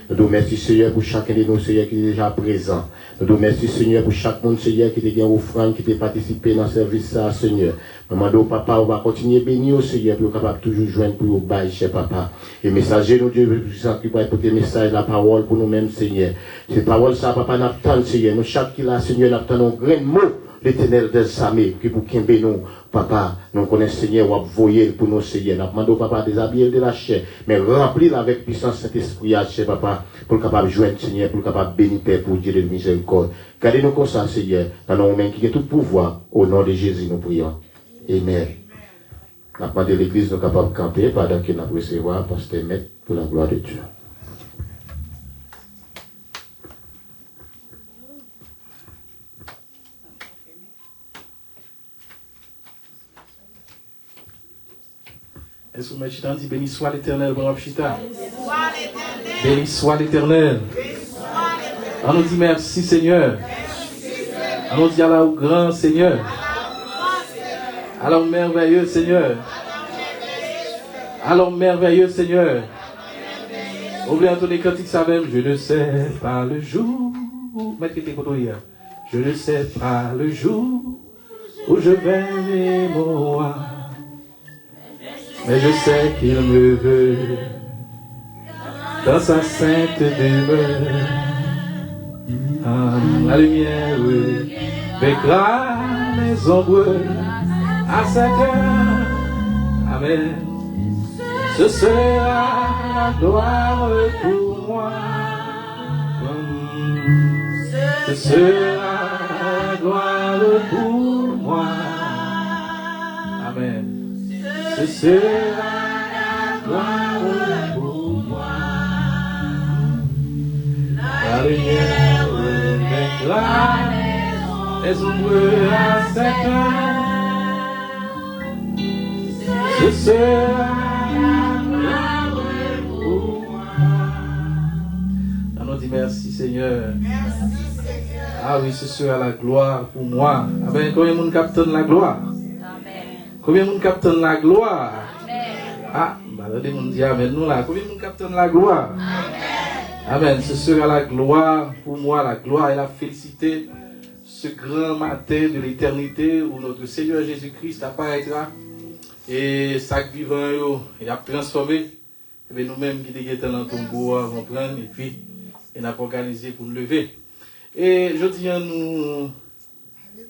Nous te remercions, Seigneur, pour chacun de nous, Seigneur, qui est déjà présent. Nous te remercions, Seigneur, pour chaque monde, Seigneur, qui est en offrande, qui est participé dans le service, ça, Seigneur. Maman, papa, on va continuer à bénir, Seigneur, pour être capable de toujours joindre pour vous bailler, cher papa. Et messager, nous, Dieu, qui va porter le message, la parole pour nous-mêmes, Seigneur. Cette parole, ça, papa, n'attend, Seigneur. Nous, chaque qui là, Seigneur, n'attend un grand mot. L'Éternel des Samé, qui pour Kimbe nous, papa, nous connaissons Seigneur, ou voyer pour nous, Seigneur. Nous demandons, papa, déshabiller de la chair, mais remplir avec puissance Saint-Esprit, cher papa, pour le capable de joindre, Seigneur, pour le capable de bénir, Père, pour Dieu de miséricorde. Gardez-nous comme ça, Seigneur, dans nos mains qui est tout pouvoir, au nom de Jésus, nous prions. Amen. Nous demandons l'église, nous capables de camper, pendant que nous recevoir, pasteur Maître, pour la gloire de Dieu. Est-ce que Machita dit béni soit l'Éternel, bon Machita? Béni soit l'Éternel. On nous dit merci Seigneur. On nous dit Allah au grand Seigneur. Alors merveilleux Seigneur. Alors merveilleux Seigneur. Oubliez Anthony Cantique ça même. Je ne sais pas le jour. Je ne sais pas le jour où je verrai mon roi. Mais je sais qu'il me veut dans sa sainte demeure. La lumière vaincra les ombres à 5 heures. Amen. Ce sera la gloire pour moi. Ce sera la gloire pour moi. Amen. Ce sera la gloire pour moi. La lumière vaincra les ombres à 5 heures. Ce sera la gloire pour moi. On dit merci Seigneur. Merci Seigneur. Ah oui, ce sera la gloire pour moi. Amen. Combien de monde capte la gloire? Combien de monde capte la gloire? Amen. Ah, bah là, des gens disent Amen, nous là. Combien de monde capte la gloire? Amen. Amen. Ce sera la gloire pour moi, la gloire et la félicité. Ce grand matin de l'éternité où notre Seigneur Jésus-Christ apparaîtra. Et chaque vivant, il a transformé. Et bien nous-mêmes qui étions dans le tombeau, vont prendre et puis il a organisé pour nous lever. Et je dis à nous.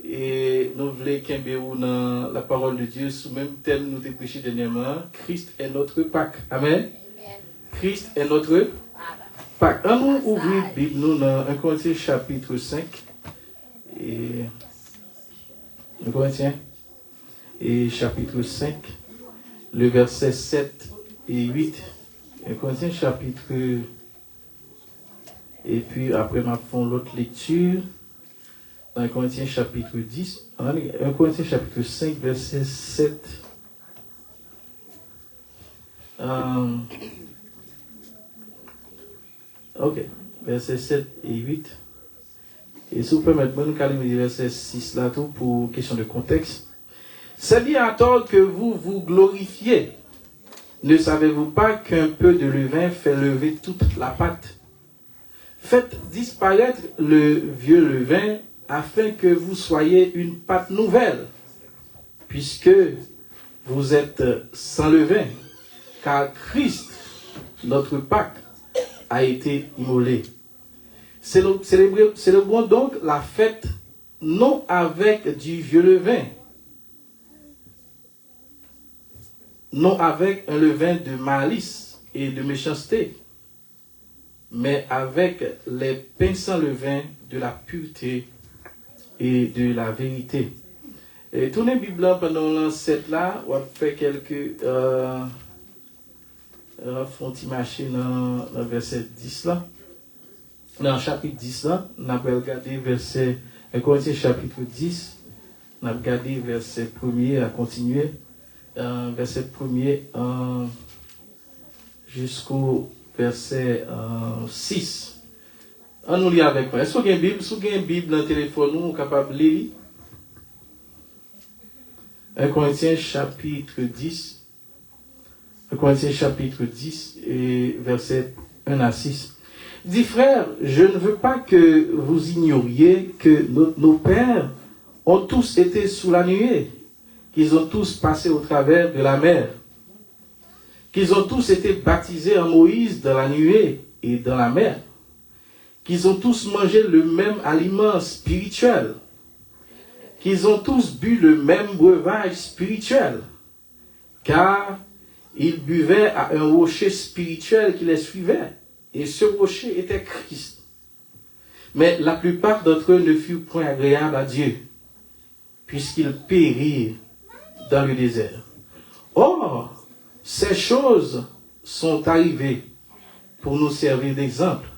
Et nous voulons qu'il dans la parole de Dieu sous même thème nous avons prêché dernièrement. Christ est notre Pâque. Amen. Christ est notre Pâque. On nous ouvre la Bible nous dans 1 Corinthiens chapitre 5. Et 1 Corinthiens et chapitre 5, le verset 7 et 8. 1 Corinthiens chapitre. Et puis après, ma font l'autre lecture. Dans 1 Corinthiens chapitre 10. 1 Corinthiens chapitre 5, verset 7. Ok. Verset 7 et 8. Et si vous permettez, nous allons lire verset 6 là tout pour question de contexte. C'est bien à tort que vous vous glorifiez. Ne savez-vous pas qu'un peu de levain fait lever toute la pâte? Faites disparaître le vieux levain afin que vous soyez une pâte nouvelle, puisque vous êtes sans levain, car Christ, notre Pâque, a été immolé. Célébrons donc la fête non avec du vieux levain, non avec un levain de malice et de méchanceté, mais avec les pains sans levain de la pureté et de la vérité. Et tournez la Bible pendant l'ancêtre là, on va faire quelques font-ils marcher dans le verset 10 là. Dans le chapitre 10 là, on a regardé verset 1 Corinthiens chapitre 10, on a regardé verset 1er à continuer. Verset 1er jusqu'au verset 6. On nous lit avec moi. Est-ce que vous avez une Bible? Si vous avez une Bible dans le téléphone, nous sommes capables de lire. 1 Corinthiens chapitre 10. 1 Corinthiens chapitre 10 et verset 1 à 6. Dit frère, je ne veux pas que vous ignoriez que nos pères ont tous été sous la nuée, qu'ils ont tous passé au travers de la mer, qu'ils ont tous été baptisés en Moïse dans la nuée et dans la mer, qu'ils ont tous mangé le même aliment spirituel, qu'ils ont tous bu le même breuvage spirituel, car ils buvaient à un rocher spirituel qui les suivait, et ce rocher était Christ. Mais la plupart d'entre eux ne furent point agréables à Dieu, puisqu'ils périrent dans le désert. Or, ces choses sont arrivées pour nous servir d'exemple,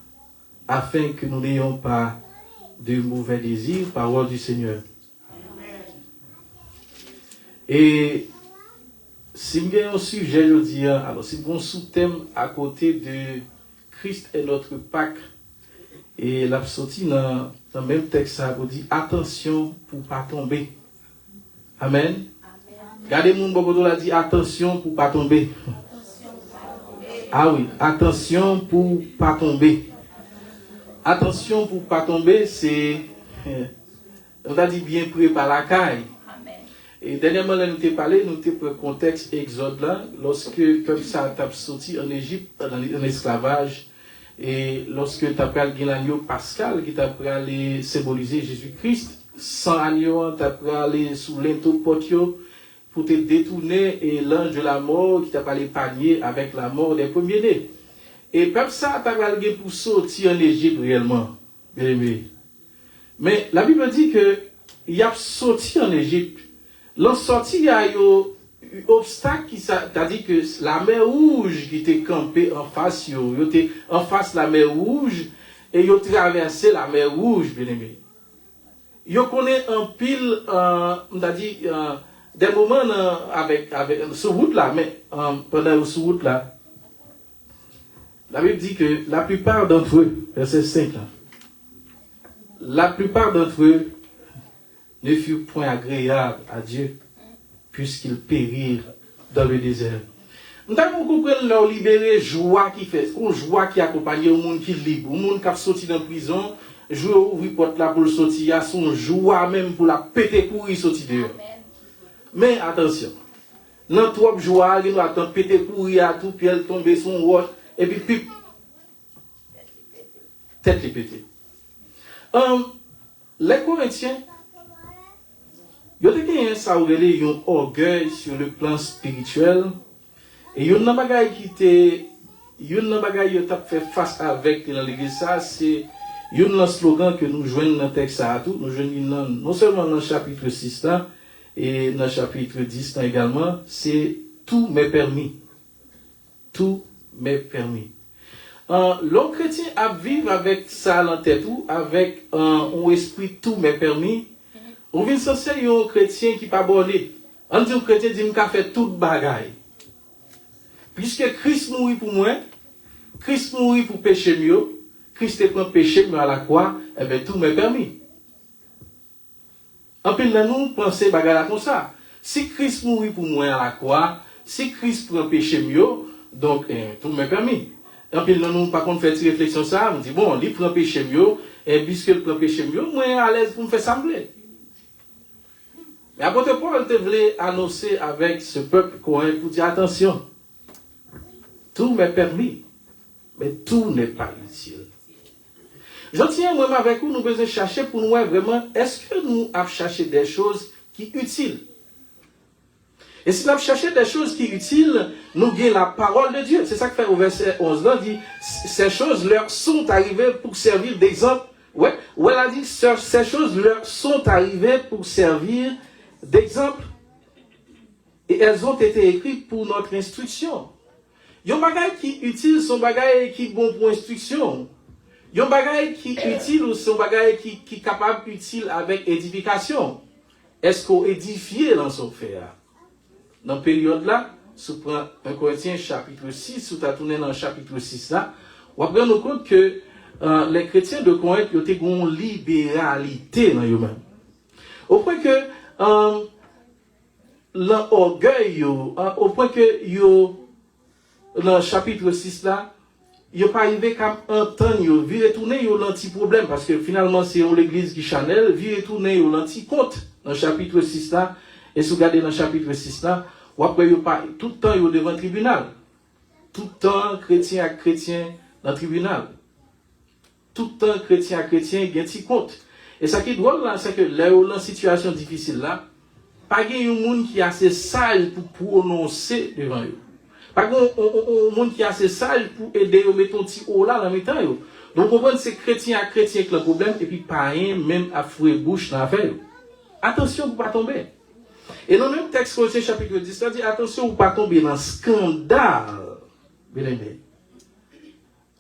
afin que nous n'ayons pas de mauvais désirs, parole du Seigneur. Et si vous avez un sujet, je dis, alors si vous avez un sous-thème à côté de Christ est notre Pâque, et la sortie dans le même texte, ça vous dit attention pour ne pas tomber. Amen. Regardez mon bobo là dit attention pour ne pas tomber. Ah oui, attention pour ne pas tomber. Attention pour ne pas tomber, c'est on a dit bien préparer la caille. Et dernièrement, nous t'ai parlé, nous t'ai pris le contexte Exode là, lorsque le peuple ça a sorti en Égypte en esclavage, et lorsque tu as pris l'agneau pascal qui t'a pris symboliser Jésus-Christ, sans agneau, tu as pris sous l'into potio pour te détourner, et l'ange de la mort qui t'a parlé panier avec la mort des premiers-nés. Et peuple ça t'a pris pour sortir en Égypte réellement, bien aimé. Mais la Bible dit que il a sorti en Égypte. L'on sorti, il y a un obstacle qui c'est-à-dire que la mer rouge qui était campée en face, il était en face de la mer rouge et il a traversé la mer rouge, bien aimé. Il connaît un pile, on a dit, des moments avec sur route là, mais pendant sur route là, la Bible dit que la plupart d'entre eux, verset 5 là, la plupart d'entre eux ne furent point agréables à Dieu, puisqu'ils périrent dans le désert. Nous avons compris leur libérer joie qui fait, une joie qui accompagne au monde qui est libre, au monde qui a sorti de prison, jouer ouvrir porte là pour le sortir, il y a son joie même pour la péter pour y sortir dehors. Mais attention, dans trop joie, il nous attend péter pour y à tout, puis elle tombe son roche, et puis tête les péter. Les Corinthiens, Yo te gen ça ou relé yon orgueil sur le plan spirituel et yon nan bagay qui te yon nan bagay yo t'a fait face avec dans l'église ça c'est yon nan slogan que nous joignons dans texte ça tout nous joignons non seulement dans le chapitre 6 là et dans le chapitre 10 là également c'est tout m'est permis. Tout m'est permis. L'homme chrétien a vivre avec ça en tête ou avec un esprit tout m'est permis. On vient censé un chrétien qui pas borné. On dit un chrétien dit m'a fait toute bagaille. Puisque Christ mourit pour moi, Christ mourit pour péché mieux, Christ prend péché mais à la croix, eh bien tout m'est permis. En plus là nous penser bagaille comme ça. Si Christ mourit pour moi à la croix, si Christ prend péché mieux, donc tout m'est permis. En plus là nous par contre faire une réflexion ça, on dit bon, il prend péché mieux et puisque il prend péché mieux, moi à l'aise pour me faire sembler. Mais apôtre Paul te voulait annoncer avec ce peuple pour dire attention, tout m'est permis, mais tout n'est pas utile. Je tiens moi avec vous, nous devons chercher pour nous vraiment, est-ce que nous avons cherché des choses qui sont utiles? Et si nous avons cherché des choses qui sont utiles, nous avons la parole de Dieu. C'est ça que fait au verset 11 là, dit, ces choses leur sont arrivées pour servir d'exemple. Ouais, elle a dit, ces choses leur sont arrivées pour servir d'exemple, et elles ont été écrites pour notre instruction. Yon bagay qui utile son bagay qui bon pour instruction. Yon bagay qui utile ou son bagay qui capable utile avec édification. Est-ce qu'on édifie dans son faire? Dans la période là, si vous prenez 1 Corinthiens chapitre 6, si vous tournez dans le chapitre 6 là, on va prendre compte que les chrétiens de Corinthe ont une libéralité dans eux-mêmes. Au point que l'orgueil, au point que dans le chapitre 6 là, il pas arrivé qu'à entendre, virer tourner l'anti-problème, parce que finalement c'est l'église qui chanel, virer tourner l'anti-compte dans le chapitre 6 là, et si vous regardez dans le chapitre 6 là, ou après tout le temps devant le tribunal. Tout le temps chrétien à chrétien dans le tribunal. Tout le temps chrétien à chrétien, il y a un petit compte. Et ça qui est drôle là, c'est que là où dans situation difficile là, pas qu'il y ait un monde qui est assez sage pour prononcer devant eux. Pas qu'il y ait un monde qui est assez sage pour aider à mettre un petit haut là dans le temps. Donc on voit c'est chrétien à chrétien que le problème, et puis pas rien même à fouer bouche dans l'affaire. Attention pour ne pas tomber. Et dans le même texte, Colossiens chapitre 10, ça dit attention pour ne pas tomber dans un scandale. Bien aimé.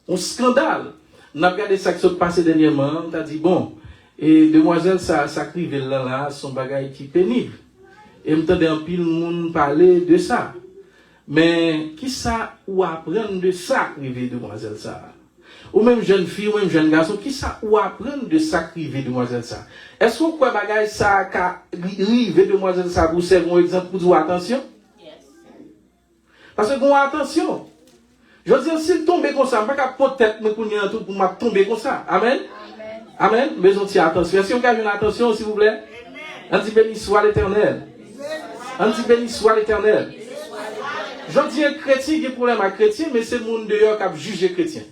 Un scandale. On a regardé ça qui s'est passé dernièrement, on a dit bon, et demoiselle, ça crive là, son bagage qui est pénible. Et m'entendait un pile monde parler de ça. Mais qui ça ou apprendre de ça, crive demoiselle ça? Ou même jeune fille, ou même jeune garçon, qui ça ou apprendre de ça, crive demoiselle ça? Est-ce que quoi bagage ça, crive demoiselle ça, pour servir un exemple pour dire attention? Yes. Parce que bon, attention. Je veux dire, s'il tombe comme ça, je ne vais pas peut-être me connaître tout pour me tomber comme ça. Amen. Amen. Mais on tient attention. Est-ce qu'on a une attention, s'il vous plaît? On dit béni soit l'Éternel. On dit béni soit l'Éternel. Je dis un chrétien qui a un problème à chrétien, mais c'est le monde dehors qui a jugé chrétien.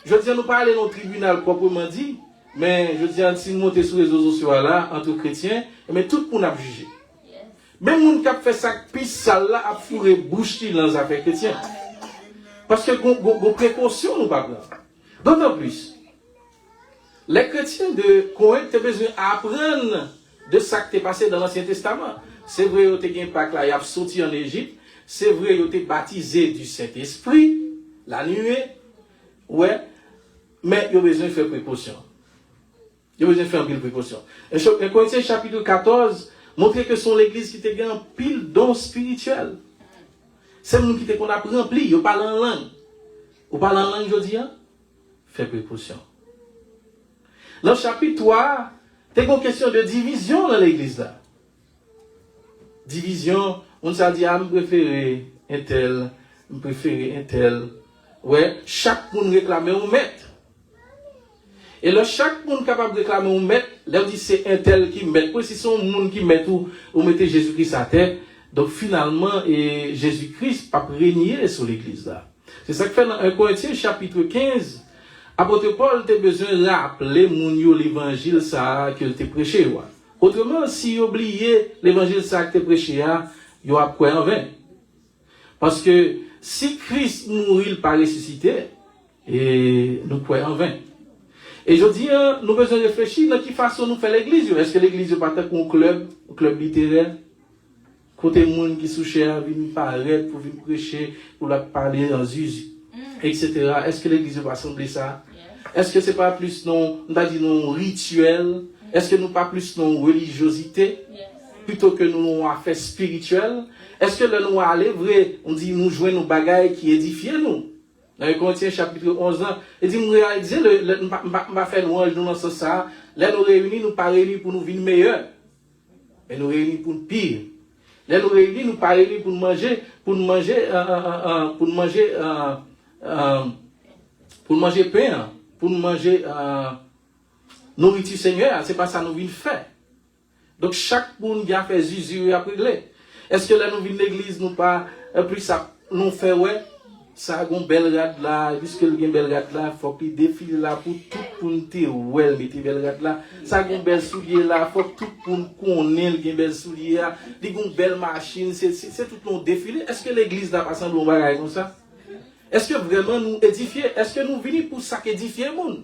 Je dis, nous parlons dans le tribunal proprement dit, mais je dis, si nous montons sur les réseaux sociaux là, entre chrétiens, mais tout le monde a jugé. Même le monde qui a fait ça, puis ça là, a fourré bouche dans les affaires chrétiennes. Parce que vos précautions nous pas prendre. D'autant plus, les chrétiens de Corinthe ont besoin d'apprendre de ça qui est passé dans l'Ancien Testament. C'est vrai, ils ont été impact là, ils ont sorti en Égypte. C'est vrai, ils ont été baptisés du Saint-Esprit, la nuée. Ouais. Mais ils ont besoin de faire précaution. Ils ont besoin de faire une précaution. Et Corinthiens chapitre 14 montre que son l'église qui te gagne pile dons spirituels. C'est nous qui qu'on a rempli, on parle en langue. On parle en langue, je dis, fais précaution. Dans le chapitre 3, tu as une question de division dans l'église là. Division, on s'est dit, je préfère un tel. Ouais, chaque monde réclame un maître. Et là, chaque monde capable de réclamer un maître, là, on dit c'est un tel qui met. Si c'est un monde qui met ou mettez Jésus-Christ à terre, donc finalement, Jésus-Christ pas régner sur l'église là. C'est ça que fait dans 1 Corinthiens chapitre 15. Apôtre Paul a besoin de rappeler l'évangile ça qu'il a prêché. Autrement, si vous oubliez l'évangile ça que tu prêché, vous avez quoi en vain. Parce que si Christ mourit par ressuscité, et nous croyons en vain. Et je dis, nous besoin réfléchir dans quelle façon nous fait l'église. Est-ce que l'église est pas un club littéraire? Côté monde qui sous cher, vient paraître pour venir prêcher, pour leur parler en zuzi, etc. Est-ce que l'église va sembler ça? Est-ce que c'est pas plus non, on a dit non rituel? Est-ce que nous pas plus non religiosité? Plutôt que nous affaires spirituelles? Est-ce que le nous aller vrai, on dit nous jouer nos bagailles qui édifient nous? Dans le Corinthiens chapitre 11, il dit, nous réaliser, m'a fait louange nous dans ce ça, là nous réunis, nous pas réunis pour nous vivre meilleur, mais nous réunis pour nous pire. Là nous réunis, nous pas réunis pour nous manger, pain, pour nous manger, nourriture Seigneur, c'est pas ça nous vient faire. Donc chaque monde qui a fait Jésus a réglé. Est-ce que là nous venons de l'église, nous pas, plus ça, nous fait ouais? Ça a une belle rade là, puisque il y a une belle rade là, il faut qu'il défile là pour tout pour nous ouais, mettez belle rade là. Ça a une belle soulier là, il faut tout pour nous connaître, il y a une belle soulier là, il y a une belle machine, c'est tout le défilé. Est-ce que l'église n'a pas semblé un bagage comme ça? Est-ce que vraiment nous édifier? Est-ce que nous venons pour ça qu'édifier le monde?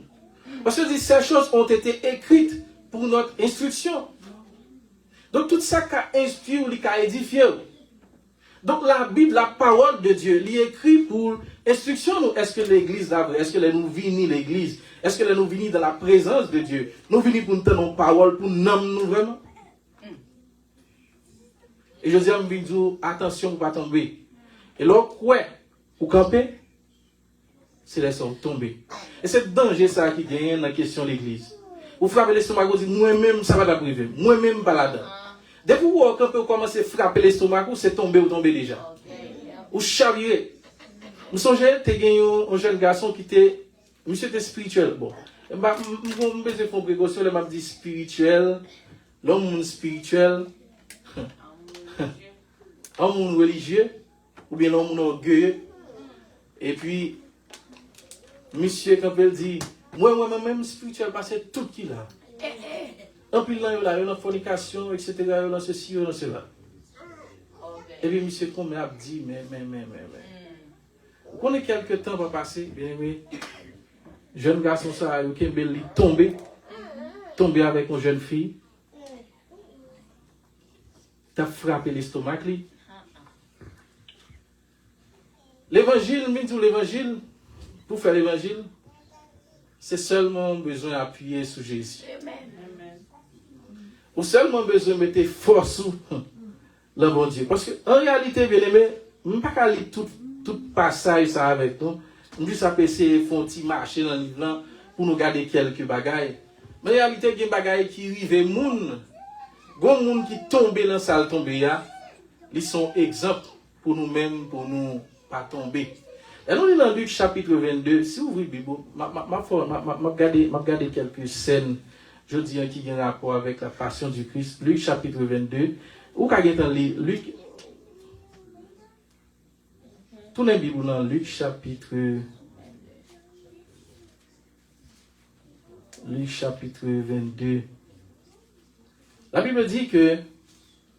Parce que ces choses ont été écrites pour notre instruction. Donc tout ça qui a instruit ou qui a édifié. Donc la Bible, la parole de Dieu, elle est écrite pour instruction nous. Est-ce que l'église d'avril, est-ce que nous venons l'église? Est-ce que nous venons dans la présence de Dieu? Nous venons pour nous tenir nos paroles, pour nous nommer vraiment? Et je dis à vous, attention pour ne pas tomber. Et là, quoi? Pour camper, c'est laisser tomber. Et c'est le danger ça qui gagne dans la question de l'église. Vous frappez l'estomac, vous dites, moi-même, ça va t'arriver. Moi-même, pas là-dedans. Dès que vous commencez à frapper l'estomac, c'est tombé ou tomber déjà. Ou chavirer. Vous songez, tu as un jeune garçon qui était, monsieur était spirituel. Bon. Je vais faire une précaution, je vais dire spirituel, l'homme spirituel, l'homme religieux, ou bien l'homme orgueilleux. Et puis, monsieur, quand il dit, moi-même spirituel, parce que tout qui là. Un peu là, il y a une fornication, etc. Il y a ceci, il y a cela. Et puis, monsieur Combe a dit, mais. Vous connaissez quelques temps va passer, bien aimé. Jeune garçon, ça, il est tombé avec une jeune fille. Tu as frappé l'estomac, lui. L'évangile, pour faire l'évangile, c'est seulement besoin d'appuyer sur Jésus. Ou seulement besoin de mettre force sur le bon Dieu. Parce qu'en réalité, bien aimé, je ne peux pas lire tout passage ça avec nous. Je vais juste essayer de faire un petit marché dans le livre pour nous garder quelques bagailles. Mais en réalité, il y a des bagailles qui arrivent, les gens qui tombent dans la salle tombée, ils sont exemples pour nous-mêmes, pour nous ne pas tomber. Et nous, dans Luc chapitre 22, si vous ouvrez la Bible, je vais regarder quelques scènes, je dis qui ont un rapport avec la passion du Christ. Luc chapitre 22, ou quand vous avez Luc, tournez la Bible dans Luc chapitre 22. La Bible dit que,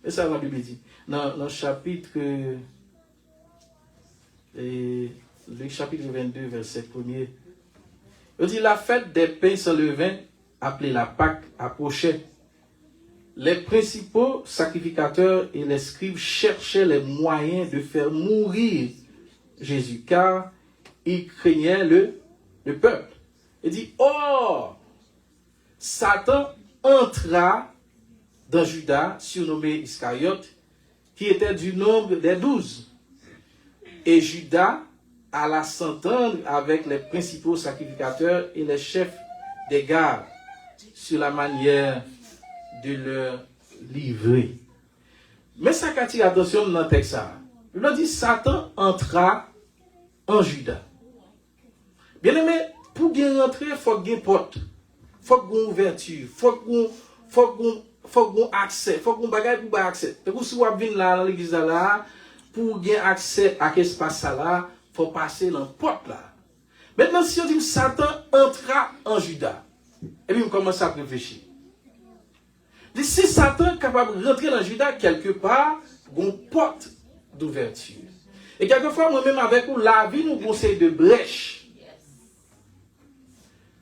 et ça la Bible dit, dans le chapitre, Luc chapitre 22, verset 1er, il dit, la fête des pains sans levain, appelée la Pâque, approchait. Les principaux sacrificateurs et les scribes cherchaient les moyens de faire mourir Jésus, car ils craignaient le peuple. Il dit, oh, Satan entra dans Judas, surnommé Iscariote, qui était du nombre des 12. Et Judas alla s'entendre avec les principaux sacrificateurs et les chefs des gardes sur la manière de leur livrer. Mais ça qui attire l'attention dans le texte, il a dit Satan entra en Judas. Bien aimé, pour bien rentrer, il faut qu'il y ait une porte, il faut qu'il y ait une ouverture, il faut qu'il y ait accès, il faut qu'il y ait un bagage pour accès. Et si vous venez là dans l'église là, pour gagner accès à cet espace là, il faut passer dans la porte là. Maintenant, si on dit Satan entra en Judas, et puis on commence à réfléchir. Si Satan est capable de rentrer dans Judas quelque part, une porte d'ouverture. Et quelquefois, moi-même avec vous, la vie nous conseille de brèche.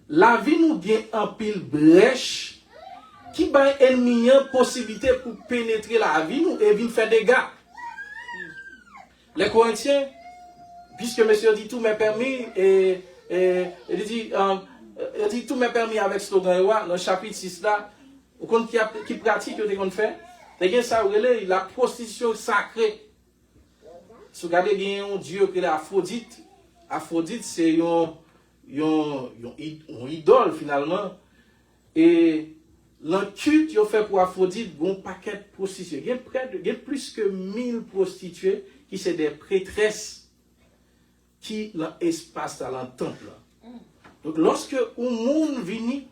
La vie nous gagne en pile brèche qui va ennemi une possibilité pour pénétrer la vie nous et venir faire des dégâts. Les Corinthiens, puisque monsieur dit tout m'est permis, et il dit tout m'est permis avec ce slogan dans le chapitre 6 là, vous comprenez qui pratique, vous fait, c'est ça, la prostitution sacrée. Si vous regardez, il y a un dieu qui est Aphrodite. Aphrodite, c'est une idole finalement. Et le culte qu'il fait pour Aphrodite, il y a un paquet de prostituées. Il y a plus que 1000 prostituées qui sont des prêtresses qui ont l'espace dans le temple. Donc lorsque un monde vient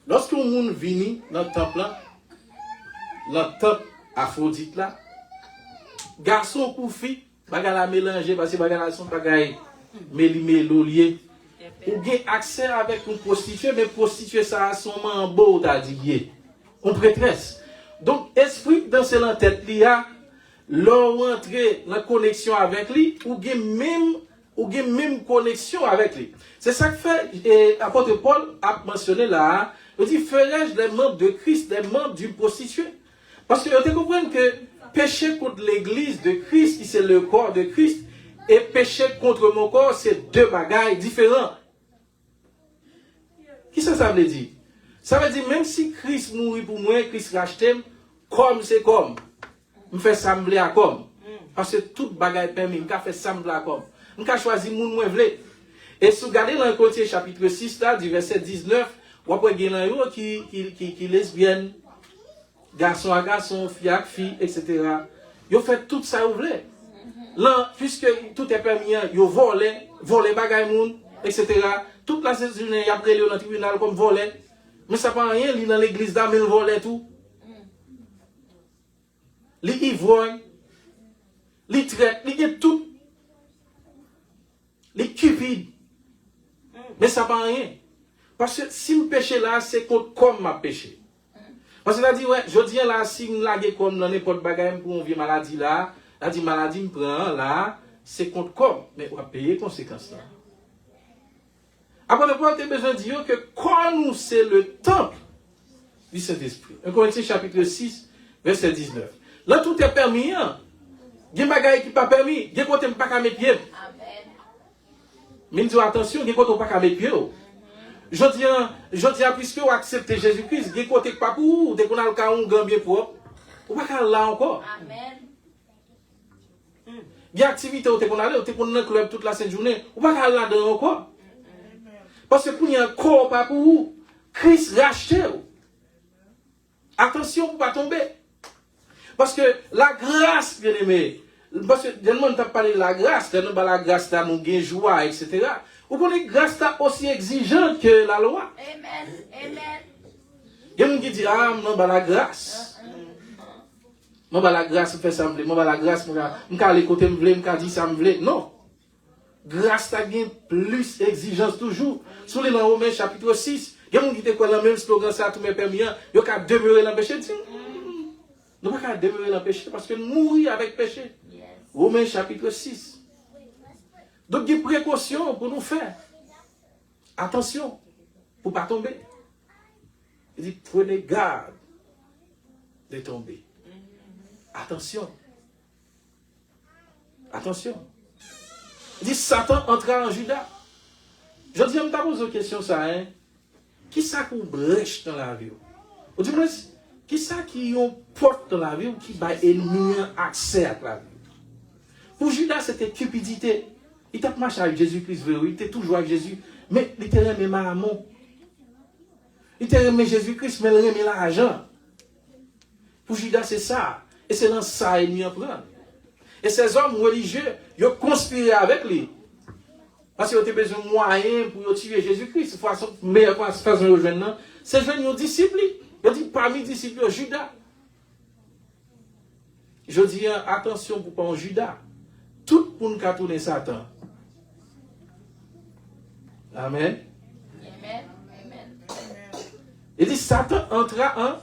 dans le temple Aphrodite là, garçon pour fille, bagarre la mélanger parce que bagarre son bagaille méli-mélo lié. Ou bien accès avec une prostituée, mais prostituée ça a son mambo d'adiguer. Une prêtresse. Donc esprit dans ses tête li a l'on rentrer en connexion avec lui ou bien même connexion avec lui. C'est ça que fait l'apôtre Paul a mentionné là, il dit ferais-je les membres de Christ, les membres d'une prostituée. Parce que vous comprenez que péché contre l'église de Christ, qui c'est le corps de Christ, et péché contre mon corps, c'est deux bagailles différents. Qu'est-ce que ça veut dire? Ça veut dire, même si Christ mourit pour moi, Christ racheté, comme c'est comme. Je fais sembler à comme. Parce que toute bagaille permis, je fais sembler à comme. Je choisis mon moins vle. Et si vous regardez dans le Corinthiens chapitre 6, là, du verset 19, vous avez quelqu'un qui lesbienne, garçon à garçon, fille à fille, etc. Vous faites tout ça vous voulez. Là, puisque tout est permis, vous volez bagaille moun, etc. Toute la journée, il y a pris dans le tribunal comme voler. Mais ça ne prend rien, il dans l'église d'âme, il vole tout. Il ivrogne, il traite, il est tout. Il cupide. Mais ça ne prend rien. Parce que si je péché là, c'est contre comme ma péché. Parce que là, dit, ouais, je dis là, si je lague comme dans n'importe bagaille pour une vie maladie là, la dit maladie me prend là, c'est contre comme. Mais on va payer les conséquences là. Après, on a besoin de dire que quand nous, c'est le temple du Saint-Esprit. 1 Corinthiens chapitre 6, verset 19. Là, tout est permis. Hein? Il y a des bagailles qui ne sont pas permis. Il y a des côtés qui ne sont pas mes pieds. Mais dis attention, il y a des côtés qui ne sont pas mes pieds. Je dis, puisque vous acceptez Jésus-Christ, il y a des côtés qui ne sont pas pour vous. Dès qu'on a le cas, on gagne bien propre. Vous ne pouvez pas là encore. Amen. Il y a des activités où on allait, où on a un club toute la journée. Vous ne pouvez pas là dedans encore. Parce que pour y a un corps pas pour vous, Christ rachète. Attention pour ne pas tomber. Parce que la grâce, bien aimé, parce que le monde t'a parlé de la grâce, la grâce t'a nous gain joie, etc. Vous connaissez la grâce t'a aussi exigeante que la loi. Amen. Amen. Il y a des gens qui disent, ah, non, la grâce. Non, la grâce, fait ça, non, la grâce, je vais aller côté, je vais dire ça, je vais. Non. Grâce t'a gain plus exigence toujours. Sur les Romains chapitre 6, il y a des gens qui disent que le même slogan, ça, tout mes permis, il y a qu'à demeurer dans le péché. Nous ne pouvons pas demeurer dans le péché parce que nous mourir avec péché. Yes. Romains chapitre 6. Donc, il y a des précautions pour nous faire. Attention, pour ne pas tomber. Il dit, prenez garde de tomber. Attention. Attention. Il dit, Satan entra en Judas. Je dis, on t'a posé une question, ça, hein? Qui ça qu'on brèche dans la vie? Ou du moins, qui ça qui ont porte dans la vie ou qui va ennemi accès à la vie? Pour Judas, c'était cupidité. Il t'a marché avec Jésus-Christ, il était toujours avec Jésus, mais il était aimé maman. Il était aimé Jésus-Christ, mais il aimé l'argent. Pour Judas, c'est ça. Et c'est dans ça qu'il ennemi en prend. Et ces hommes religieux, ils ont conspiré avec lui. Parce qu'ils ont besoin de moyens pour tuer Jésus-Christ. La meilleure façon de rejoindre, c'est de joindre nos disciples. Il dit parmi les disciples, Judas. Je dis attention pour pas un Judas. Tout pour nous tourner Satan. Amen. Amen. Amen. Il dit Satan entra en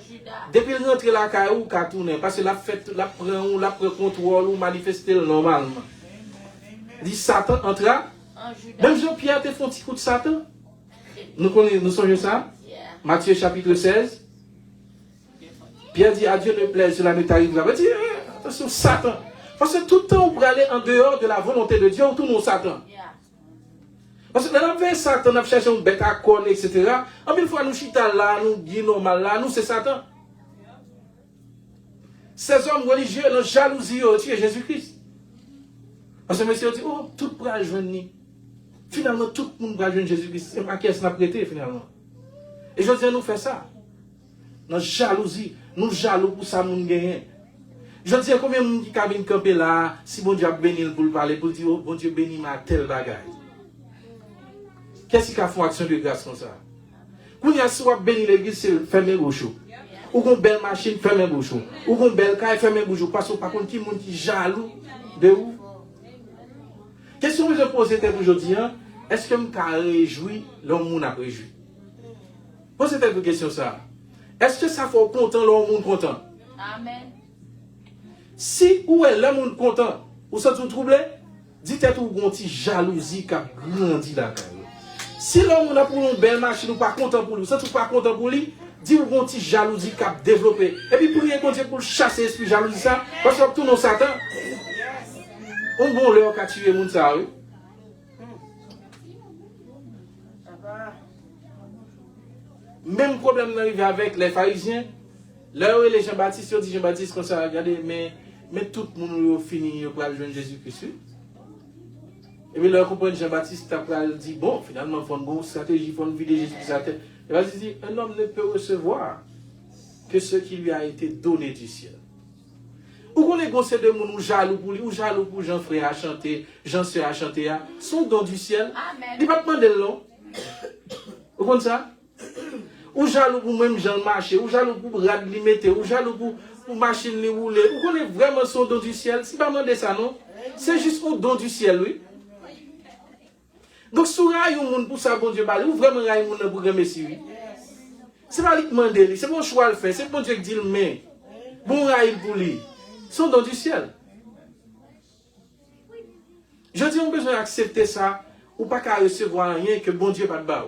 Judas. depuis il rentre la caillou qu'a tourné parce que la fête la prend contrôle ou manifester normalement. Il dit Satan entra En Judas. même Jean-Pierre te fait un petit coup de Satan. Nous songeons ça. Yeah. Matthieu chapitre 16. Pierre dit à Dieu ne plaise, cela ne t'arrive pas. Il dit attention Satan. Parce que tout le temps on peut aller en dehors de la volonté de Dieu, on tourne au Satan. Yeah. Parce que dans la vie, Satan a cherché une bête à corner, etc. En une fois, nous chita là, nous dit normal là, nous c'est Satan. Ces hommes religieux, dans jalousie, ils ont tué Jésus-Christ. Parce que monsieur dit, oh, tout pour rejoindre. Finalement, tout le monde va rejoindre Jésus-Christ. C'est ma caisse n'a prêté, finalement. Et je dis, nous faisons ça. Dans jalousie, nous jaloux pour ça, nous gagnons. Je dis, combien de monde qui cabine camper là, si bon Dieu a béni pour le parler, pour dire, oh, bon Dieu béni ma tel bagaille. Qu'est-ce qui a fait action de grâce comme ça? Quand il y a soit béni l'église, c'est fermer bouche. Ou qu'on belle machine, fermer bouche. Ou qu'on belle caille, fermer bouche. Parce que par contre, qui monde qui jaloux de où? Question que je pose aujourd'hui, est-ce que je me réjouis, l'homme a réjoui? Posez cette question ça. Est-ce que ça fait content, l'homme content? Amen. Si ou est l'homme content, ou ça tout troublé, dites-vous qu'on petit jalousie qui a grandi là. Si l'homme a pour une belle machine ou pas content pour lui, ça tout pas content pour lui, dis-vous qu'on petit jalousie qui a développé. Et puis pour rien qu'on pour chasser l'esprit jalousie ça, parce que tout nos Satan. On bon leur qu'a tué moun ça oui. Même problème arrivé avec les pharisiens. Là où les Jean-Baptiste, ils dit Jean-Baptiste comme ça, regardez, mais tout le monde fini pour aller joindre Jésus-Christ. Et puis là, comprendre Jean-Baptiste après dit bon, finalement, il faut une bonne stratégie, il faut une vider Jésus-Christ à terre. Et là, il dit un homme ne peut recevoir que ce qui lui a été donné du ciel. Ou qu'on est conseillé de moun ou jaloux pour lui, ou jaloux pour Jean-Frère à chanter, Jean-Sœur à chanter, son don du ciel. Amen. Il va pas demander long. Vous comprenez ça? Ou jaloux pour même Jean marcher, ou jaloux pour rad limiter, ou jaloux pour machine li rouler. Vous connaissez vraiment son don du ciel? Si pas demander ça, non? C'est juste un don du ciel, oui. Donc, si vous avez un monde pour ça, bon Dieu, ou vraiment un monde pour gagner si oui. C'est pas lui demander, c'est bon choix le faire, c'est bon Dieu qui dit le mais. Bon rail pour lui. Son don du ciel. Je dis, on a besoin d'accepter ça, ou pas qu'à recevoir rien que bon Dieu pas de bas.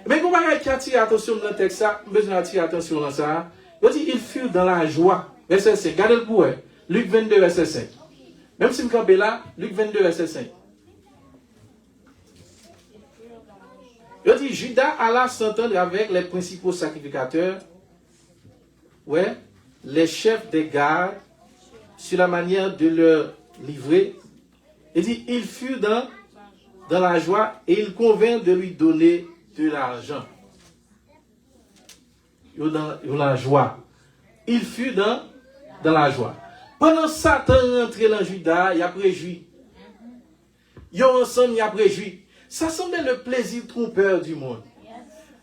Mais comment on a attiré attention dans le texte, ça, on a besoin d'attirer attention dans ça. Il dit, il fut dans la joie. Verset 5. Regardez le pour Luc 22, verset 5. Même si vous campez là, Luc 22, verset 5. Il dit, Judas alla s'entendre avec les principaux sacrificateurs, ouais, les chefs des gardes, sur la manière de leur livrer. Il dit, il fut dans la joie et il convint de lui donner de l'argent. Dans la joie. Il fut dans la joie. Pendant Satan rentrait dans Judas, il a préjoui. Ils ont ensemble, il a préjoui. Ça semblait le plaisir trompeur du monde.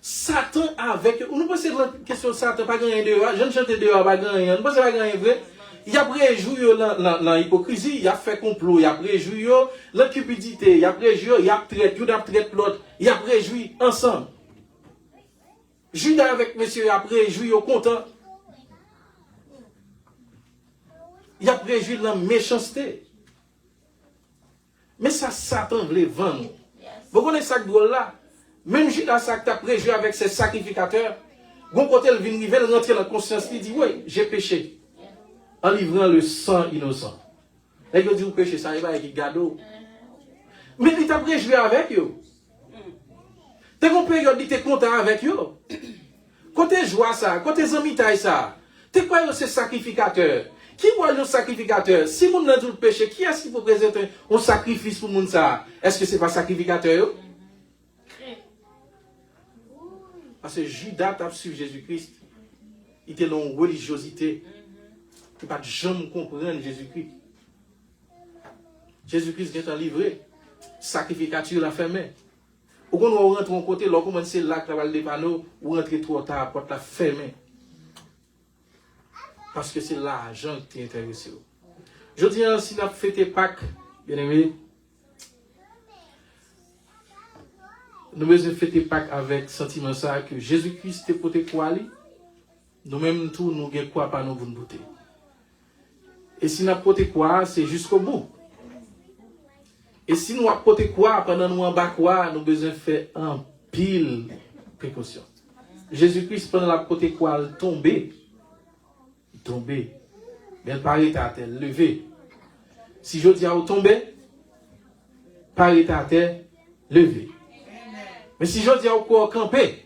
Satan avec eux. Nous pensons que la question de Satan, pas gagner dehors. Je ne chante dehors, pas gagner. Nous pensons pas gagner vrai. Il a préjoui dans l'hypocrisie, il a fait complot, il a préjoui la cupidité, il a préjoui, il a traité l'autre, il a préjoui ensemble. Judas avec monsieur, il a préjoui content. Il a préjoui dans la méchanceté. Mais ça, Satan voulait vendre. Vous connaissez ça drôle là? Même Judas, ça qui a préjoui avec ses sacrificateurs, bon côté, il vient arriver, il rentre dans la conscience, il dit, oui, j'ai péché. En livrant le sang innocent. Et il dit, vous péchez ça, il va avec gado. Mais il t'a préjoui avec eux. T'es une période, il était content avec eux. Quand tu joues ça, quand tu amis ça, tu crois que c'est sacrificateur. Qui voit le sacrificateur? Si vous n'avez pas le péché, qui est-ce qui peut présenter un sacrifice pour moun ça? Est-ce que ce n'est pas sacrificateur? Parce que Judas a suivi Jésus-Christ. Il était dans une religiosité. Il ne peut pas jamais comprendre Jésus-Christ. Jésus-Christ est livré. Sacrificature la fermée. Ou quand on rentre en côté, là, comment c'est là que le panneau, ou rentrer trop tard, la porte la fermée. Parce que c'est l'argent qui est intéressé. Je dis, si nous fêtons Pâques, bien aimé, nous devons fêter Pâques avec sentiment ça que Jésus-Christ est porté quoi lui. Nous-mêmes tout nous gagne quoi pas nous pour nous bouter. Et si nous porté quoi, c'est jusqu'au bout. Et si nous apportons quoi pendant nous en bas quoi, nous besoin faire un pile précaution. Jésus-Christ pendant la porté quoi, il tombé. Mais il paraît à terre, levé. Si je dis à tomber, paraît à terre, levé. Mais si je dis à quoi camper,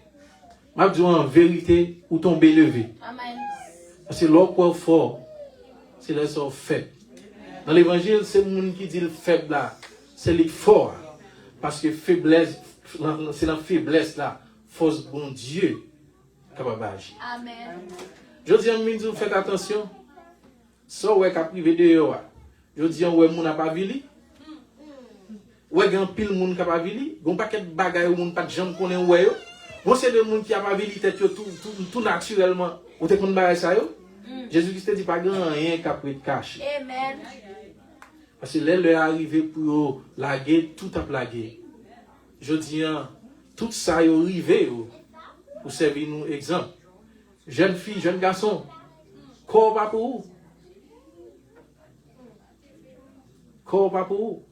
je dis en vérité, ou tomber levé. Amen. Parce que l'eau fort, c'est le sort faible. Dans l'évangile, c'est le monde qui dit le faible là. C'est le fort. Parce que faiblesse, c'est la faiblesse là. Force bon Dieu capable d'agir. Amen. Je dis à vous faites attention. Ça ouais qu'a privé de yo. Je dis ouais moun n'a pas vili. Ouais grand pile moun qui pas vili, gon paquet bagaille moun pas jambe connaît ouais yo. Bon c'est de moun qui a pas vili tête tout naturellement. Ou te kon bagay ça yo. Jésus-Christ dit pas grand rien qu'a pris caché. Amen. Parce que là, est arrivé pour laguer, tout a plagué. Je dis, tout ça est arrivé pour servir nous exemple. Jeune fille, jeune garçon, corps pas pour vous. Corps pas pour vous.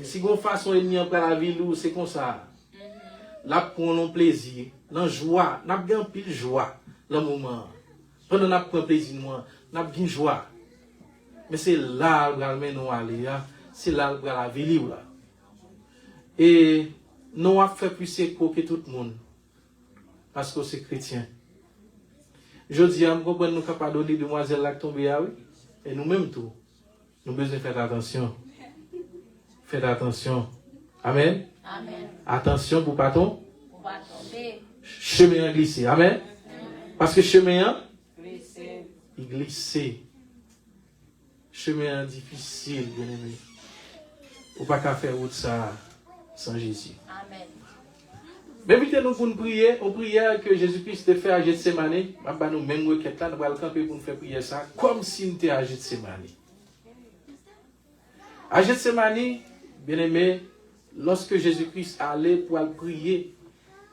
Si vous façon ennemi en la ville, c'est comme ça. Là, pour nos plaisir, la joie, n'a bien pile joie, le moment. Pendant qu'on prend plaisir, n'a bien joie. Mais c'est là où nous aller, c'est là où la vie libre. Et nous avons fait plus que tout le monde. Parce que c'est chrétien. Je dis, nous comprenons nous capables de donner demoiselle là qui tombe à oui. Et nous-mêmes tout. Nous devons faire attention. Faites attention. Amen. Amen. Attention pour pas tomber. Pour pas tomber. Chemin glissé. Amen. Parce que chemin il glisse. Chemin difficile, bien aimé. Ou pas qu'à faire route ça sans Jésus. Amen. Mais invitez-nous pour nous prier. On prie que Jésus-Christ te fait à Gethsemane. Nous même requête là, nous allons camper pour nous faire prier ça comme si nous étions à Gethsemane. À Gethsemane, bien aimé, lorsque Jésus-Christ allait pour aller prier,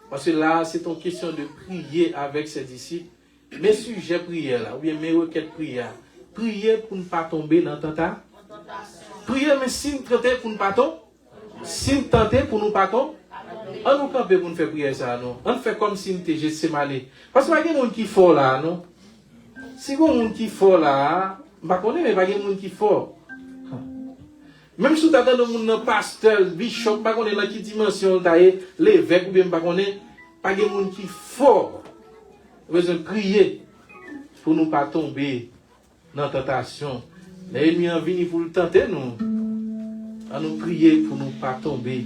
parce que là, c'est une question de prier avec ses disciples, mes sujets prière là, ou bien mes requêtes prière. Prier pour ne pas tomber dans le tentation. Prier, mais si nous tentons pour ne pas tomber, si nous tentons pour ne pas tomber, on nous campe pour nous faire prier ça, non? On fait comme si nous étions Gethsemane. Parce qu'il y a des gens qui font là, non? Si il y a des gens qui font là, je ne connais pas, mais il y a des gens qui font. Même si tu as un pasteur, bishop, je ne sais pas dans quelle dimension, l'évêque, ou bien je ne sais pas des gens qui font. Nous besoin de prier pour ne pas tomber dans la tentation. L'ennemi a venu pour le tenter, nous. À nous prier pour ne pas tomber.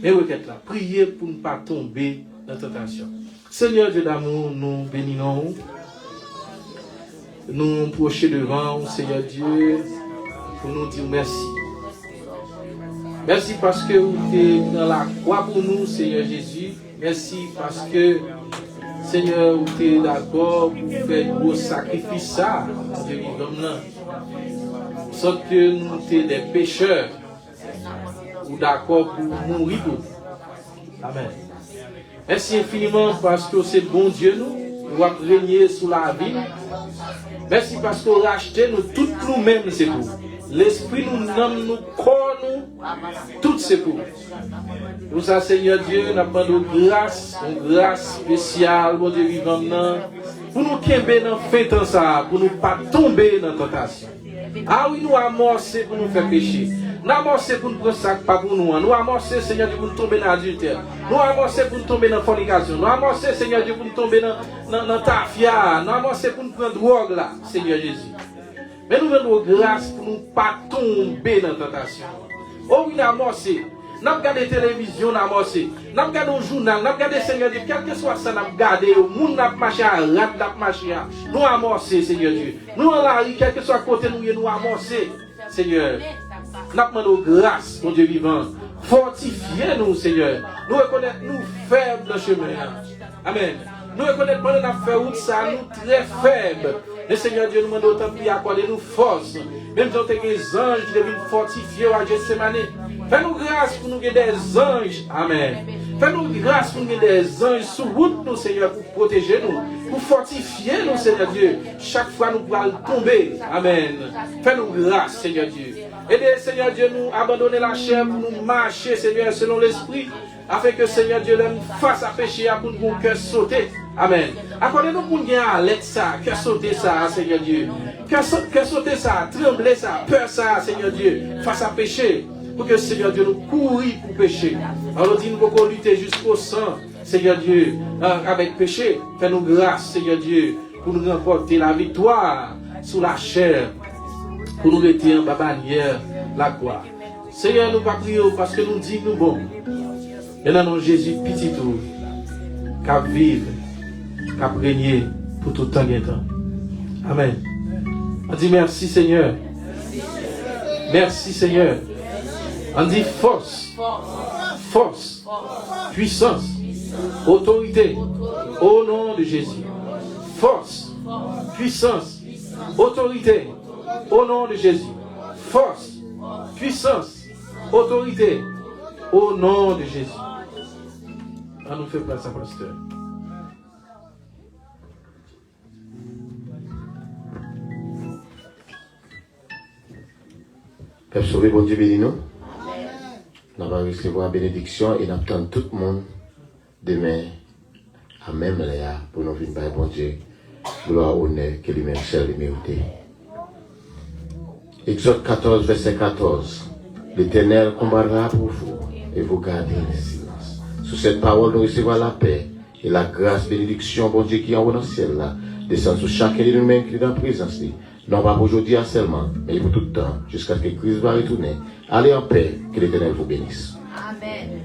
Mais vous êtes là, priez pour ne pas tomber dans la tentation. Seigneur Dieu d'amour, nous bénissons. Nous approchons devant, Seigneur Dieu, pour nous dire merci. Merci parce que vous êtes dans la croix pour nous, Seigneur Jésus. Merci parce que, Seigneur, vous êtes d'accord pour faire vos sacrifices, ça, de vivre là. Sauf que nous sommes des pécheurs, ou d'accord pour mourir pour. Amen. Merci infiniment parce que c'est bon Dieu, nous avons régné sous la vie. Merci parce que vous rachetez nous, toutes nous-mêmes, c'est pour. L'esprit nous nomme, nous corps, nous, tout c'est pour. Pour ça, Seigneur Dieu, nous avons une grâce spéciale, bon Dieu vivant, pour nous tomber dans le temps ça, pour ne pas tomber dans la tentation. Ah oui, nous amorcer pour nous faire pécher. Nous amorcer pour nous prendre ça, pas pour nous. Nous amorcer, Seigneur Dieu, pour nous tomber dans l'adultère. Nous amorcer pour nous tomber dans la fornication. Nous amorcer, Seigneur Dieu, pour nous tomber dans la tafia. Nous amorcer pour nous prendre drogue là, Seigneur Jésus. Mais nous avons grâce pour ne pas tomber dans la tentation. Oh oui, nous amorcer. Nous avons regardé la télévision, nous avons amorcer. Nous avons regardé le journal, nous avons regardé, Seigneur Dieu, quel que soit ça, nous avons regardé. Le monde n'a pas marché à rat, n'a pas marché à. Nous avons amorcer, Seigneur Dieu. Nous avons la rue, quel que soit côté, nous avons amorcer, Seigneur. Nous avons grâce, mon Dieu vivant. Fortifiez-nous, Seigneur. Nous reconnaissons nous faibles dans le chemin. Amen. Nous reconnaissons pendant la fait route ça, nous très faibles. Le Seigneur Dieu nous demande autant de accorder nous force. Même si on a des anges qui deviennent fortifiés à Gethsemane. Fais-nous grâce pour nous gagner des anges. Amen. Fais-nous grâce pour nous gagner des anges sous route, nous, Seigneur, pour protéger nous, pour fortifier nous, Seigneur Dieu. Chaque fois, nous pourrons tomber. Amen. Fais-nous grâce, Seigneur Dieu. Aidez, Seigneur Dieu, nous abandonner la chair pour nous marcher, Seigneur, selon l'Esprit, afin que, Seigneur Dieu, nous fasse à pécher, pour nous cœur sauter. Amen. Accordez-nous pour nous gagner à l'aide ça, cœur sauter ça, Seigneur Dieu. Cœur sauter ça, trembler ça, peur ça, Seigneur Dieu, face à péché. Pour que, Seigneur Dieu, nous courir pour pécher. Alors, nous pouvons lutter jusqu'au sang, Seigneur Dieu, avec péché. Fais-nous grâce, Seigneur Dieu, pour nous remporter la victoire sous la chair, pour nous retirer en bas bannière la gloire. Seigneur, nous pas prier parce que nous disons nous bon. Et dans nom Jésus, petit tout, qu'à vivre, qu'à régner pour tout temps et temps. Amen. On dit merci, Seigneur. Merci, Seigneur. On dit force, force, puissance, autorité, au nom de Jésus. Force, puissance, autorité, au nom de Jésus. Force, puissance, autorité, au nom de Jésus. On nous fait place à pasteur. Père sauvé, bon Dieu, bénis nous. Nous allons recevoir la bénédiction et nous attendons tout le monde demain à même là pour nous venir par bon Dieu. Gloire, honneur, que lui-même seul est mérité. Exode 14, verset 14. L'Éternel combattra pour vous et vous gardez le silence. Sous cette parole, nous recevons la paix et la grâce, bénédiction, bon Dieu qui est en haut dans le ciel là. Descend sur chacun de nous-mêmes qui est dans la présence. Non pas pour aujourd'hui seulement, mais pour tout le temps, jusqu'à ce que Christ va retourner. Allez en paix, que l'Éternel vous bénisse. Amen.